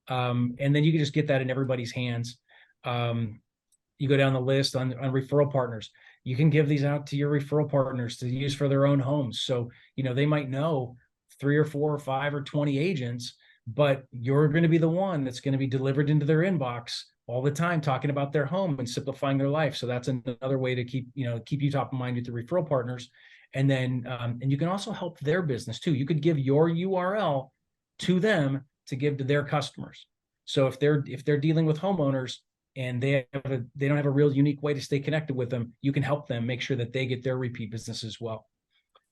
Speaker 2: And then you can just get that in everybody's hands. You go down the list on referral partners. You can give these out to your referral partners to use for their own homes. So, they might know 3 or 4 or 5 or 20 agents, but you're going to be the one that's going to be delivered into their inbox all the time, talking about their home and simplifying their life. So that's another way to keep you top of mind with the referral partners. And then, and you can also help their business too. You could give your URL to them to give to their customers. So if they're dealing with homeowners and they don't have a real unique way to stay connected with them, you can help them make sure that they get their repeat business as well.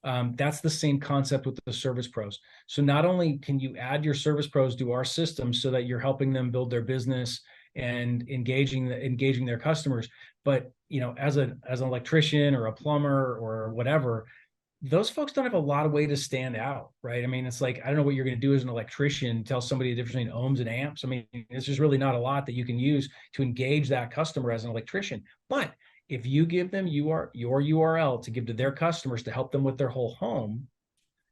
Speaker 2: That's the same concept with the service pros. So not only can you add your service pros to our system so that you're helping them build their business and engaging their customers, but as an electrician or a plumber or whatever, those folks don't have a lot of way to stand out, right? I mean, it's like, I don't know what you're going to do as an electrician, tell somebody the difference between ohms and amps. I mean, it's just really not a lot that you can use to engage that customer as an electrician. But if you give them your URL to give to their customers to help them with their whole home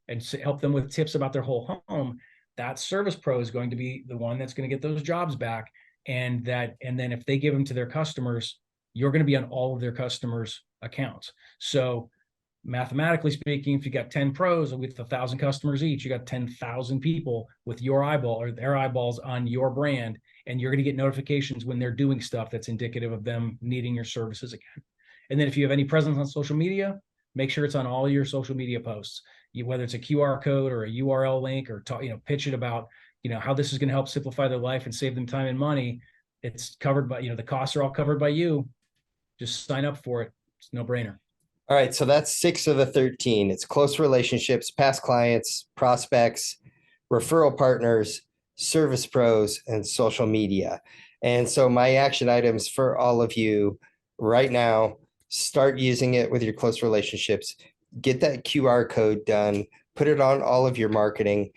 Speaker 2: and help them with tips about their whole home, that service pro is going to be the one that's going to get those jobs back. And then if they give them to their customers, you're going to be on all of their customers' accounts. So mathematically speaking, if you got 10 pros with 1,000 customers each, you got 10,000 people with your eyeball or their eyeballs on your brand, and you're going to get notifications when they're doing stuff that's indicative of them needing your services again. And then if you have any presence on social media, make sure it's on all your social media posts, whether it's a QR code or a URL link, or pitch it about how this is going to help simplify their life and save them time and money. It's covered by, the costs are all covered by you. Just sign up for it. It's no brainer.
Speaker 1: All right, so that's 6 of the 13. It's close relationships, past clients, prospects, referral partners, service pros, and social media. And so my action items for all of you right now: start using it with your close relationships, get that QR code done, put it on all of your marketing.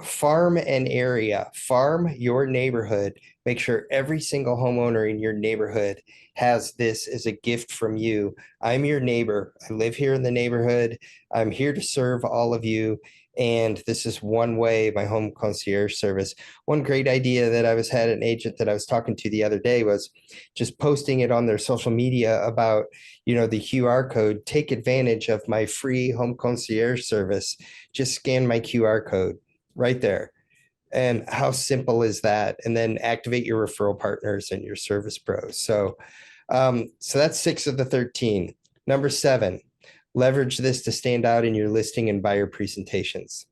Speaker 1: Farm an area, farm your neighborhood, make sure every single homeowner in your neighborhood has this as a gift from you. I'm your neighbor. I live here in the neighborhood. I'm here to serve all of you. And this is one way, my home concierge service. One great idea that had an agent that I was talking to the other day was just posting it on their social media about, the QR code. Take advantage of my free home concierge service. Just scan my QR code right there. And how simple is that? And then activate your referral partners and your service pros. So that's 6 of the 13. Number 7, leverage this to stand out in your listing and buyer presentations.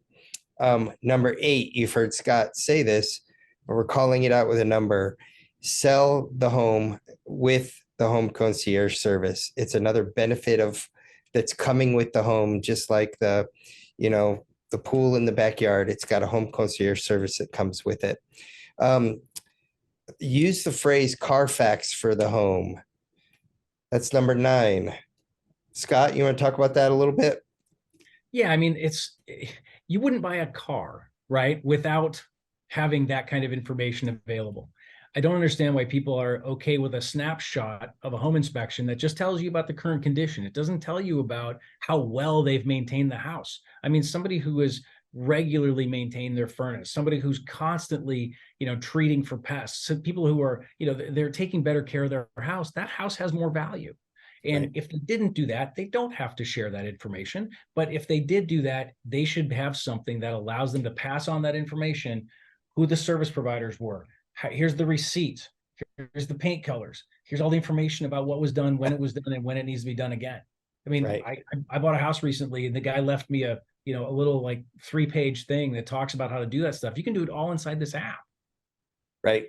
Speaker 1: Number 8, you've heard Scott say this, but we're calling it out with a number: sell the home with the home concierge service. It's another benefit that's coming with the home, just like the pool in the backyard. It's got a home concierge service that comes with it. Use the phrase Carfax for the home. That's number 9. Scott, you want to talk about that a little bit?
Speaker 2: Yeah, I mean, you wouldn't buy a car, right, without having that kind of information available. I don't understand why people are okay with a snapshot of a home inspection that just tells you about the current condition. It doesn't tell you about how well they've maintained the house. I mean, somebody who has regularly maintained their furnace, somebody who's constantly, treating for pests, so people who are, they're taking better care of their house, that house has more value. And
Speaker 1: Right.
Speaker 2: if they didn't do that, they don't have to share that information. But if they did do that, they should have something that allows them to pass on that information, who the service providers were. Here's the receipt. Here's the paint colors. Here's all the information about what was done, when it was done, and when it needs to be done again. I mean,
Speaker 1: Right.
Speaker 2: I bought a house recently, and the guy left me a little like 3-page thing that talks about how to do that stuff. You can do it all inside this app.
Speaker 1: Right.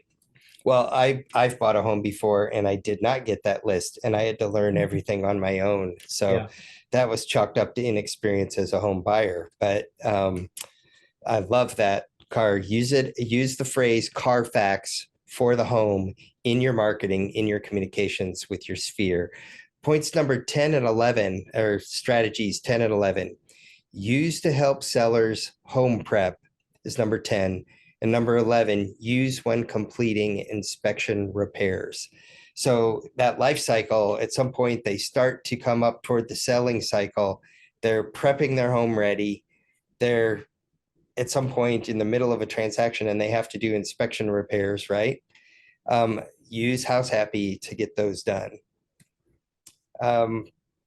Speaker 1: Well, I've bought a home before and I did not get that list, and I had to learn everything on my own. So
Speaker 2: Yeah.
Speaker 1: that was chalked up to inexperience as a home buyer. But I love that. Use the phrase Carfax for the home in your marketing, in your communications with your sphere. Points number 10 and 11, or strategies 10 and 11. Use to help sellers home prep is number 10. And number 11, use when completing inspection repairs. So that life cycle, at some point, they start to come up toward the selling cycle. They're prepping their home ready. They're at some point in the middle of a transaction and they have to do inspection repairs, right? Use Househappy to get those done.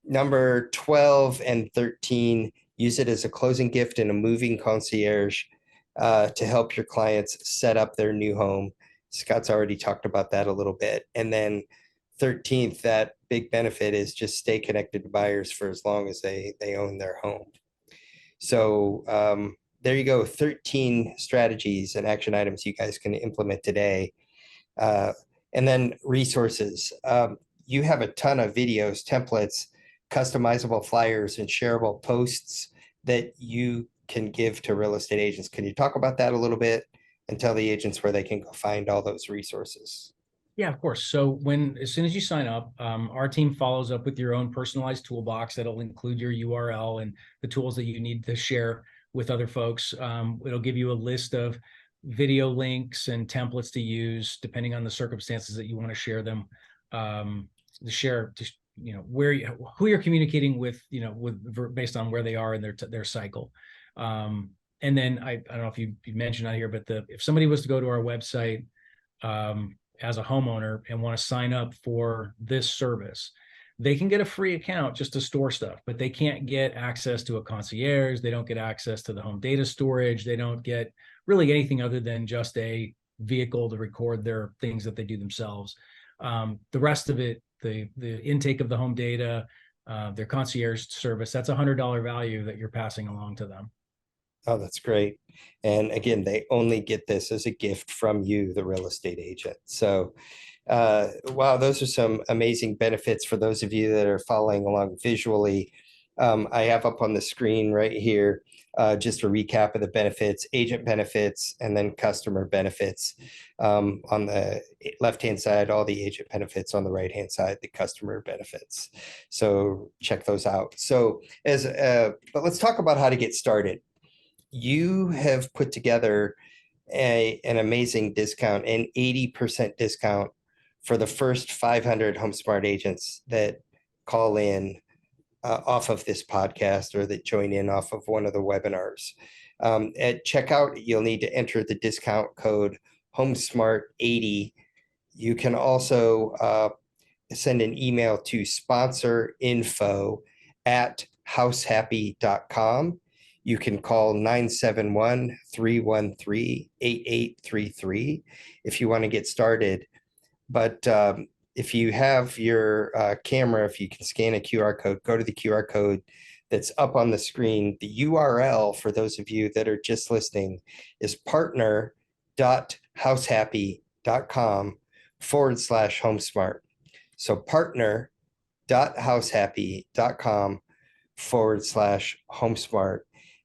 Speaker 1: Number 12 and 13, use it as a closing gift and a moving concierge to help your clients set up their new home. Scott's already talked about that a little bit. And then 13th, that big benefit is just stay connected to buyers for as long as they own their home. So there you go, 13 strategies and action items you guys can implement today. And then resources. You have a ton of videos, templates, customizable flyers, and shareable posts that you can give to real estate agents. Can you talk about that a little bit and tell the agents where they can go find all those resources?
Speaker 2: Yeah, of course. So as soon as you sign up, our team follows up with your own personalized toolbox that'll include your URL and the tools that you need to share with other folks. It'll give you a list of video links and templates to use depending on the circumstances that you want to share them. Who you're communicating with, based on where they are in their cycle. And then I don't know if you mentioned on here, but if somebody was to go to our website as a homeowner and want to sign up for this service, they can get a free account just to store stuff, but they can't get access to a concierge. They don't get access to the home data storage. They don't get really anything other than just a vehicle to record their things that they do themselves. The rest of it, the intake of the home data, their concierge service, that's $100 value that you're passing along to them.
Speaker 1: Oh, that's great. And again, they only get this as a gift from you, the real estate agent. So, wow, those are some amazing benefits for those of you that are following along visually. I have up on the screen right here, just a recap of the benefits, agent benefits, and then customer benefits. On the left-hand side, all the agent benefits, on the right-hand side, the customer benefits. So check those out. So but let's talk about how to get started. You have put together an amazing discount, an 80% discount for the first 500 HomeSmart agents that call in off of this podcast or that join in off of one of the webinars. At checkout, you'll need to enter the discount code HomeSmart80. You can also send an email to sponsorinfo@househappy.com. You can call 971-313-8833 if you want to get started. But if you have your camera, if you can scan a QR code, go to the QR code that's up on the screen. The URL for those of you that are just listening is partner.househappy.com/HomeSmart. So partner.househappy.com/HomeSmart.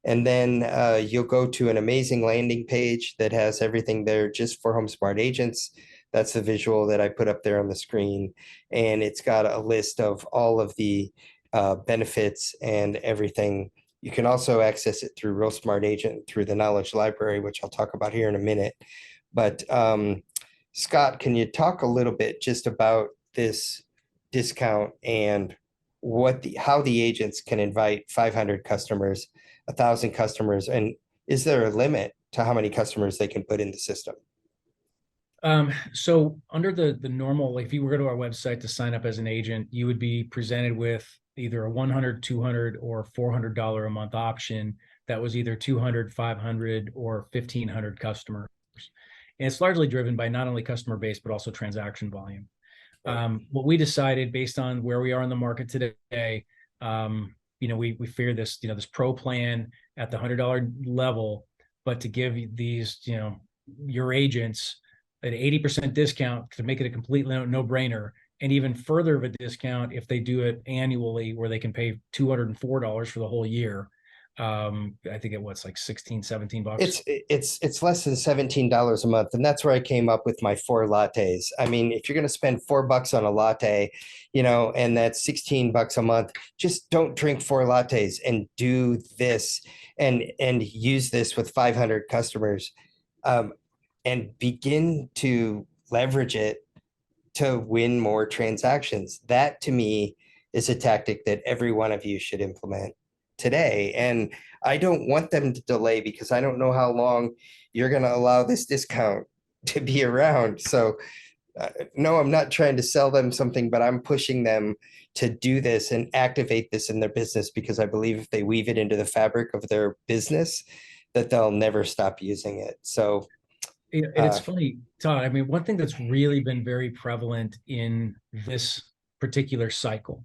Speaker 1: And then you'll go to an amazing landing page that has everything there just for HomeSmart agents. That's the visual that I put up there on the screen. And it's got a list of all of the benefits and everything. You can also access it through Real Smart Agent, through the Knowledge Library, which I'll talk about here in a minute. But Scott, can you talk a little bit just about this discount and how the agents can invite 500 customers, 1,000 customers, and is there a limit to how many customers they can put in the system?
Speaker 2: So under the normal, like if you were to go to our website to sign up as an agent, you would be presented with either a $100, $200, or $400 a month option that was either 200, 500, or 1,500 customers. And it's largely driven by not only customer base, but also transaction volume. What we decided based on where we are in the market today, we fear this, this pro plan at the $100 level, but to give these, your agents an 80% discount to make it a complete no-brainer, and even further of a discount if they do it annually, where they can pay $204 for the whole year. I think what's like 16, 17 bucks.
Speaker 1: It's less than $17 a month. And that's where I came up with my 4 lattes. I mean, if you're going to spend $4 on a latte, and that's 16 bucks a month, just don't drink 4 lattes and do this and use this with 500 customers and begin to leverage it to win more transactions. That to me is a tactic that every one of you should implement today. And I don't want them to delay because I don't know how long you're going to allow this discount to be around. So no, I'm not trying to sell them something, but I'm pushing them to do this and activate this in their business because I believe if they weave it into the fabric of their business, that they'll never stop using it. So,
Speaker 2: And it's funny, Todd. I mean, one thing that's really been very prevalent in this particular cycle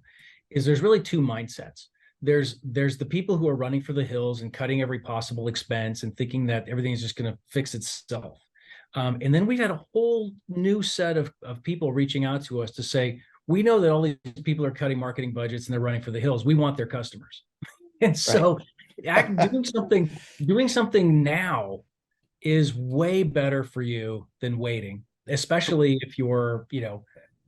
Speaker 2: is there's really two mindsets. There's the people who are running for the hills and cutting every possible expense and thinking that everything is just going to fix itself. And then we've had a whole new set of people reaching out to us to say, we know that all these people are cutting marketing budgets and they're running for the hills. We want their customers. And so doing something now is way better for you than waiting, especially if you're,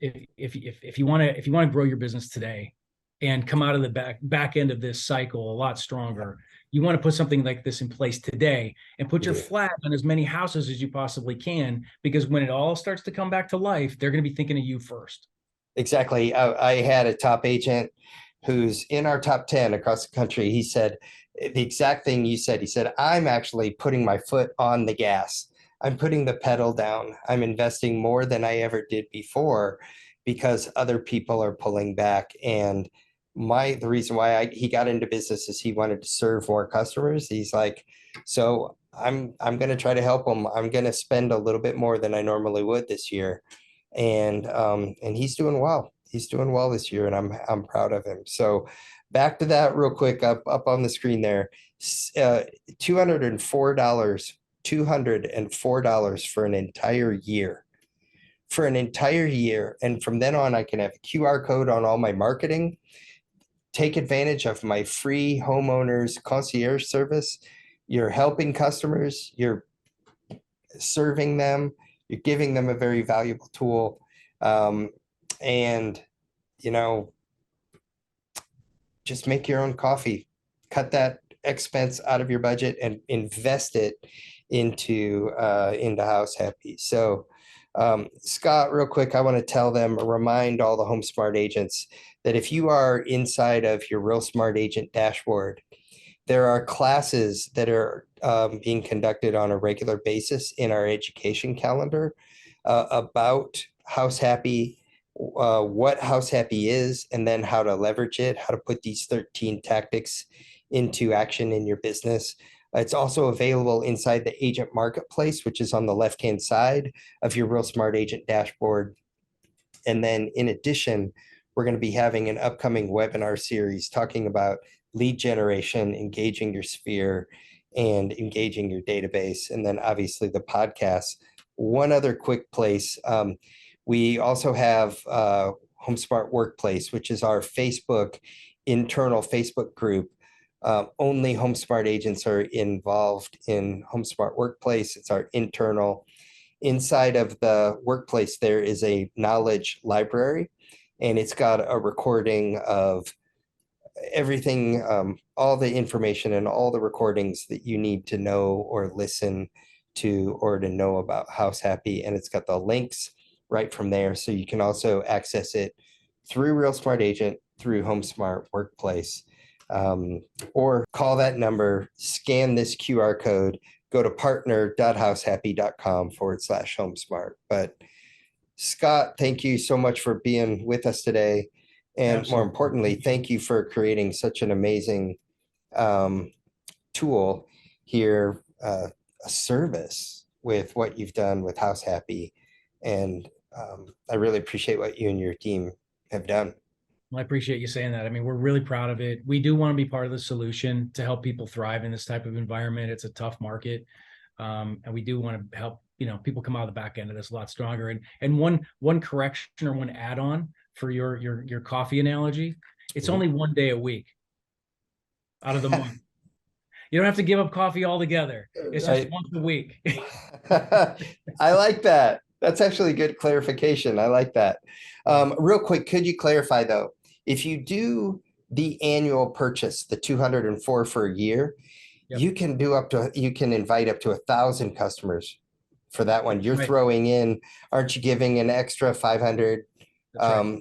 Speaker 2: if you want to grow your business today and come out of the back end of this cycle a lot stronger. You want to put something like this in place today and put your flag on as many houses as you possibly can, because when it all starts to come back to life, they're going to be thinking of you first.
Speaker 1: Exactly. I had a top agent who's in our top 10 across the country. He said the exact thing you said. He said, I'm actually putting my foot on the gas. I'm putting the pedal down. I'm investing more than I ever did before because other people are pulling back. And the reason why he got into business is he wanted to serve more customers. He's like, so I'm going to try to help him. I'm going to spend a little bit more than I normally would this year. And he's doing well. He's doing well this year, and I'm proud of him. So back to that real quick, up on the screen there, $204 for an entire year. For an entire year. And from then on, I can have a QR code on all my marketing. Take advantage of my free homeowners concierge service. You're helping customers, you're serving them, you're giving them a very valuable tool. And, just make your own coffee, cut that expense out of your budget and invest it into Househappy. So, Scott, real quick, I want to remind all the HomeSmart agents that if you are inside of your Real Smart Agent dashboard, there are classes that are being conducted on a regular basis in our education calendar about Househappy, what Househappy is, and then how to leverage it, how to put these 13 tactics into action in your business. It's also available inside the agent marketplace, which is on the left-hand side of your Real Smart Agent dashboard. And then in addition, we're going to be having an upcoming webinar series talking about lead generation, engaging your sphere, and engaging your database. And then obviously the podcast. One other quick place. We also have HomeSmart Workplace, which is our internal Facebook group. Only HomeSmart agents are involved in HomeSmart Workplace. It's our internal. Inside of the workplace, there is a knowledge library, and it's got a recording of everything, all the information and all the recordings that you need to know or listen to or to know about Househappy. And it's got the links right from there. So you can also access it through Real Smart Agent, through HomeSmart Workplace, or call that number, scan this QR code, go to partner.househappy.com/HomeSmart. But Scott, thank you so much for being with us today. And Absolutely. More importantly, thank you for creating such an amazing tool here, a service with what you've done with Househappy. And I really appreciate what you and your team have done.
Speaker 2: Well, I appreciate you saying that. I mean, we're really proud of it. We do want to be part of the solution to help people thrive in this type of environment. It's a tough market. And we do want to help, people come out of the back end of this a lot stronger. And one correction or one add-on for your coffee analogy, it's only one day a week out of the month. You don't have to give up coffee altogether. It's just once a week.
Speaker 1: I like that. That's actually good clarification. I like that. Real quick, could you clarify though, if you do the annual purchase, the 204 for a year, yep. you can invite up to 1,000 customers for that one. You're
Speaker 2: Right.
Speaker 1: throwing in, aren't you giving an extra 500
Speaker 2: That's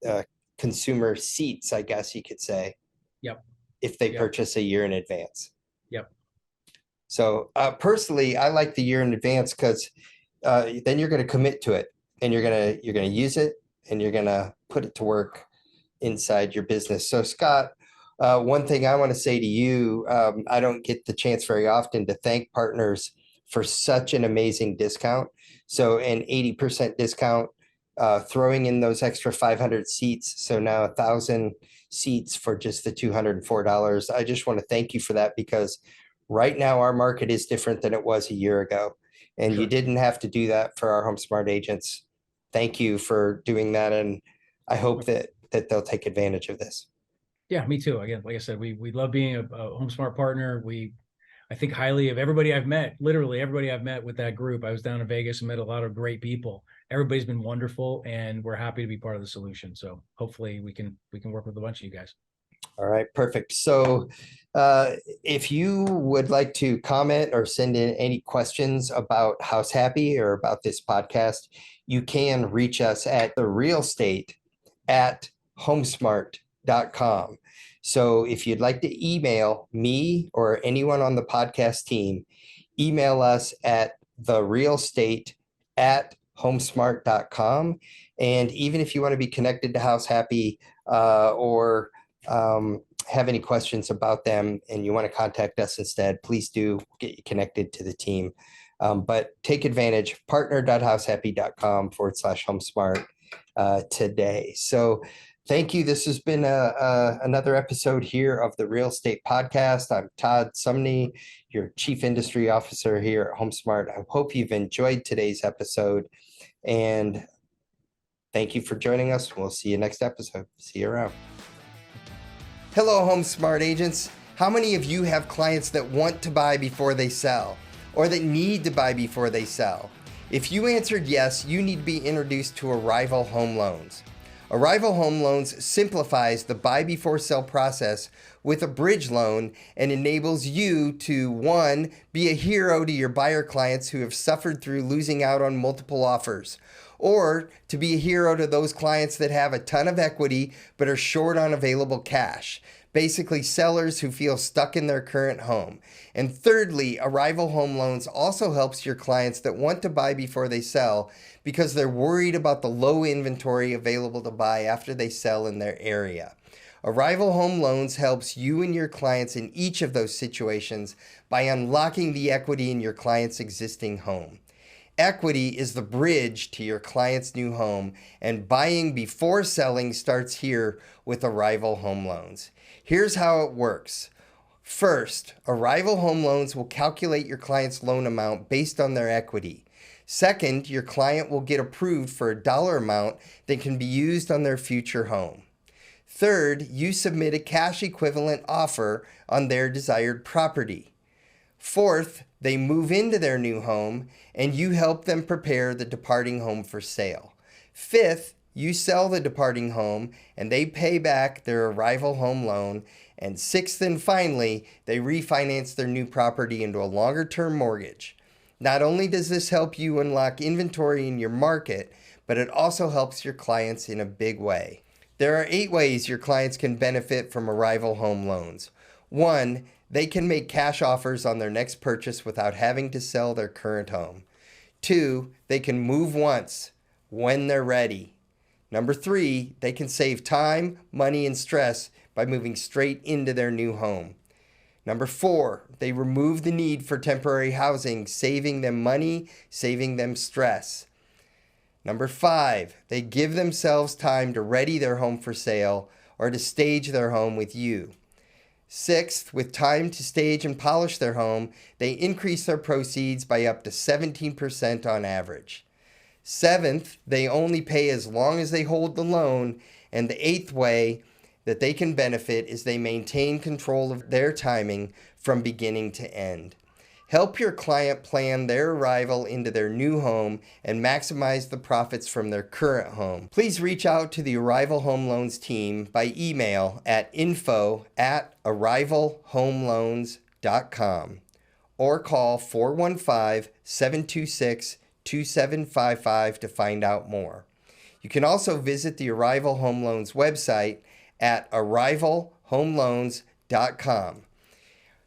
Speaker 2: right.
Speaker 1: consumer seats, I guess you could say,
Speaker 2: Yep.
Speaker 1: if they
Speaker 2: Yep.
Speaker 1: purchase a year in advance?
Speaker 2: Yep.
Speaker 1: So personally, I like the year in advance because then you're going to commit to it, and you're gonna use it, and you're gonna put it to work inside your business. So Scott, one thing I want to say to you, I don't get the chance very often to thank partners for such an amazing discount. So an 80% discount, throwing in those extra 500 seats. So now 1,000 seats for just the $204. I just want to thank you for that, because right now our market is different than it was a year ago. And you
Speaker 2: Sure.
Speaker 1: didn't have to do that for our HomeSmart agents. Thank you for doing that. And I hope that they'll take advantage of this.
Speaker 2: Yeah, me too. Again, like I said, we love being a HomeSmart partner. I think highly of everybody I've met, literally everybody I've met with that group. I was down in Vegas and met a lot of great people. Everybody's been wonderful, and we're happy to be part of the solution. So hopefully we can work with a bunch of you guys.
Speaker 1: All right, perfect. So if you would like to comment or send in any questions about Househappy or about this podcast, you can reach us at therealestate@homesmart.com. So if you'd like to email me or anyone on the podcast team, email us at therealestate@homesmart.com. And even if you want to be connected to Househappy or have any questions about them and you want to contact us instead, please do get you connected to the team. But take advantage, partner.househappy.com/HomeSmart today. So thank you. This has been another episode here of the Real Estate Podcast. I'm Todd Sumney, your Chief Industry Officer here at HomeSmart. I hope you've enjoyed today's episode, and thank you for joining us. We'll see you next episode. See you around. Hello, HomeSmart agents. How many of you have clients that want to buy before they sell, or that need to buy before they sell? If you answered yes, you need to be introduced to Arrival Home Loans. Arrival Home Loans simplifies the buy before sell process with a bridge loan and enables you to, one, be a hero to your buyer clients who have suffered through losing out on multiple offers, or to be a hero to those clients that have a ton of equity but are short on available cash. Basically, sellers who feel stuck in their current home. And thirdly, Arrival Home Loans also helps your clients that want to buy before they sell because they're worried about the low inventory available to buy after they sell in their area. Arrival Home Loans helps you and your clients in each of those situations by unlocking the equity in your client's existing home. Equity is the bridge to your client's new home, and buying before selling starts here with Arrival Home Loans. Here's how it works. First, Arrival Home Loans will calculate your client's loan amount based on their equity. Second, your client will get approved for a dollar amount that can be used on their future home. Third, you submit a cash equivalent offer on their desired property. Fourth, they move into their new home and you help them prepare the departing home for sale. Fifth, you sell the departing home and they pay back their Arrival Home Loan. And sixth and finally, they refinance their new property into a longer term mortgage. Not only does this help you unlock inventory in your market, but it also helps your clients in a big way. There are 8 ways your clients can benefit from Arrival Home Loans. 1, they can make cash offers on their next purchase without having to sell their current home. 2, they can move once when they're ready. Number 3, they can save time, money, and stress by moving straight into their new home. Number 4, they remove the need for temporary housing, saving them money, saving them stress. Number 5, they give themselves time to ready their home for sale or to stage their home with you. 6th, with time to stage and polish their home, they increase their proceeds by up to 17% on average. 7th, they only pay as long as they hold the loan. And the 8th way that they can benefit is they maintain control of their timing from beginning to end. Help your client plan their arrival into their new home and maximize the profits from their current home. Please reach out to the Arrival Home Loans team by email at info@arrivalhomeloans.com or call 415-726-2755 to find out more. You can also visit the Arrival Home Loans website at arrivalhomeloans.com.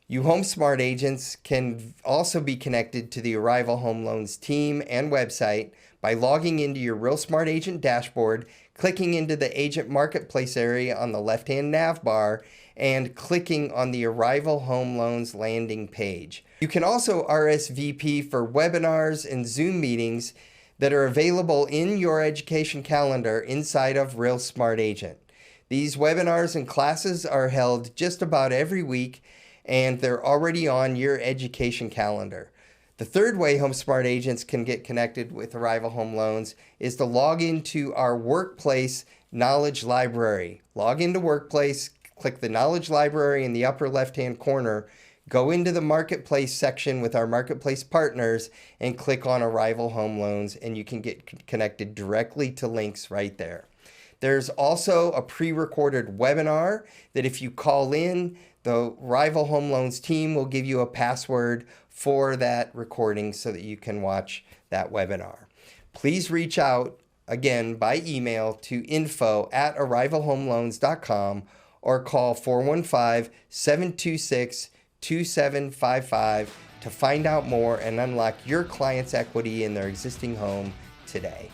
Speaker 1: You HomeSmart agents can also be connected to the Arrival Home Loans team and website by logging into your Real Smart Agent dashboard, clicking into the Agent Marketplace area on the left-hand nav bar, and clicking on the Arrival Home Loans landing page. You can also RSVP for webinars and Zoom meetings that are available in your education calendar inside of Real Smart Agent. These webinars and classes are held just about every week, and they're already on your education calendar. The third way HomeSmart agents can get connected with Arrival Home Loans is to log into our Workplace Knowledge Library. Log into Workplace, click the Knowledge Library in the upper left-hand corner, go into the Marketplace section with our Marketplace partners, and click on Arrival Home Loans, and you can get connected directly to links right there. There's also a pre-recorded webinar that if you call in, the Arrival Home Loans team will give you a password for that recording so that you can watch that webinar. Please reach out again by email to info@arrivalhomeloans.com or call 415-726-2755 to find out more and unlock your client's equity in their existing home today.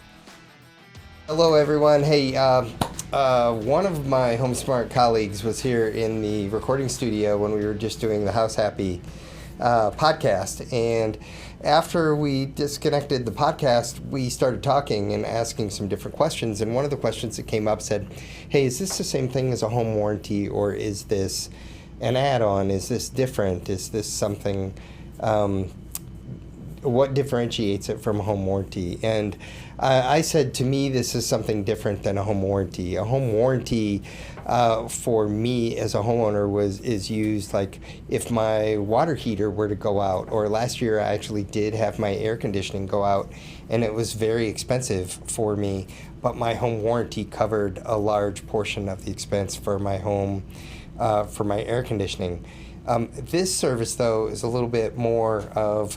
Speaker 1: Hello, everyone. Hey, one of my HomeSmart colleagues was here in the recording studio when we were just doing the Househappy podcast. And after we disconnected the podcast, we started talking and asking some different questions. And one of the questions that came up said, hey, is this the same thing as a home warranty, or is this an add-on? Is this different? Is this something, what differentiates it from a home warranty? And I said, to me, this is something different than a home warranty. A home warranty for me as a homeowner is used like if my water heater were to go out, or last year I actually did have my air conditioning go out, and it was very expensive for me, but my home warranty covered a large portion of the expense for my home, for my air conditioning. This service, though, is a little bit more of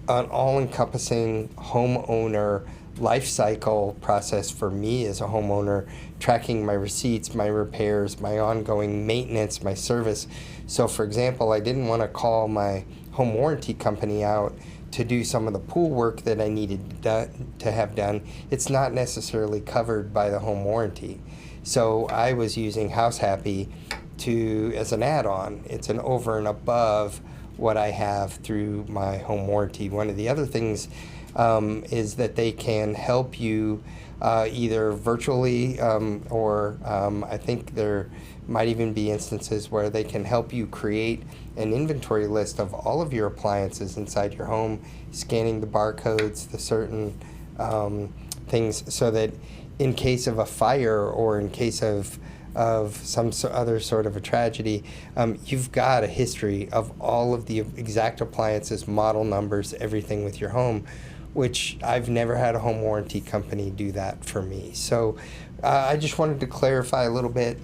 Speaker 1: an all-encompassing homeowner life cycle process for me as a homeowner, tracking my receipts, my repairs, my ongoing maintenance, my service. So for example, I didn't want to call my home warranty company out to do some of the pool work that I needed to have done. It's not necessarily covered by the home warranty. So I was using Househappy as an add-on. It's an over and above what I have through my home warranty. One of the other things is that they can help you either virtually or I think there might even be instances where they can help you create an inventory list of all of your appliances inside your home, scanning the barcodes, the certain things, so that in case of a fire or in case of some other sort of a tragedy, you've got a history of all of the exact appliances, model numbers, everything with your home, which I've never had a home warranty company do that for me. So I just wanted to clarify a little bit.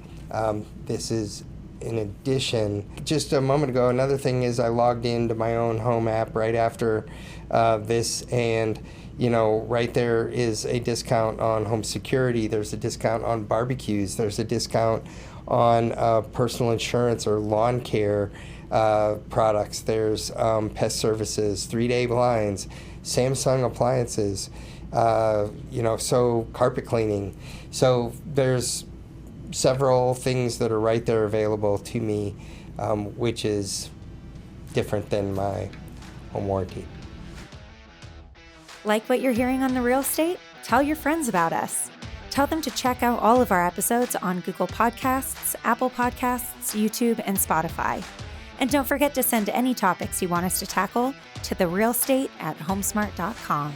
Speaker 1: This is in addition. Just a moment ago, another thing is I logged into my own home app right after this, and right there is a discount on home security. There's a discount on barbecues. There's a discount on personal insurance or lawn care products. There's pest services, 3-day blinds, Samsung appliances, so carpet cleaning. So there's several things that are right there available to me, which is different than my home warranty.
Speaker 3: Like what you're hearing on The Real Estate? Tell your friends about us. Tell them to check out all of our episodes on Google Podcasts, Apple Podcasts, YouTube, and Spotify. And don't forget to send any topics you want us to tackle to therealestate@homesmart.com.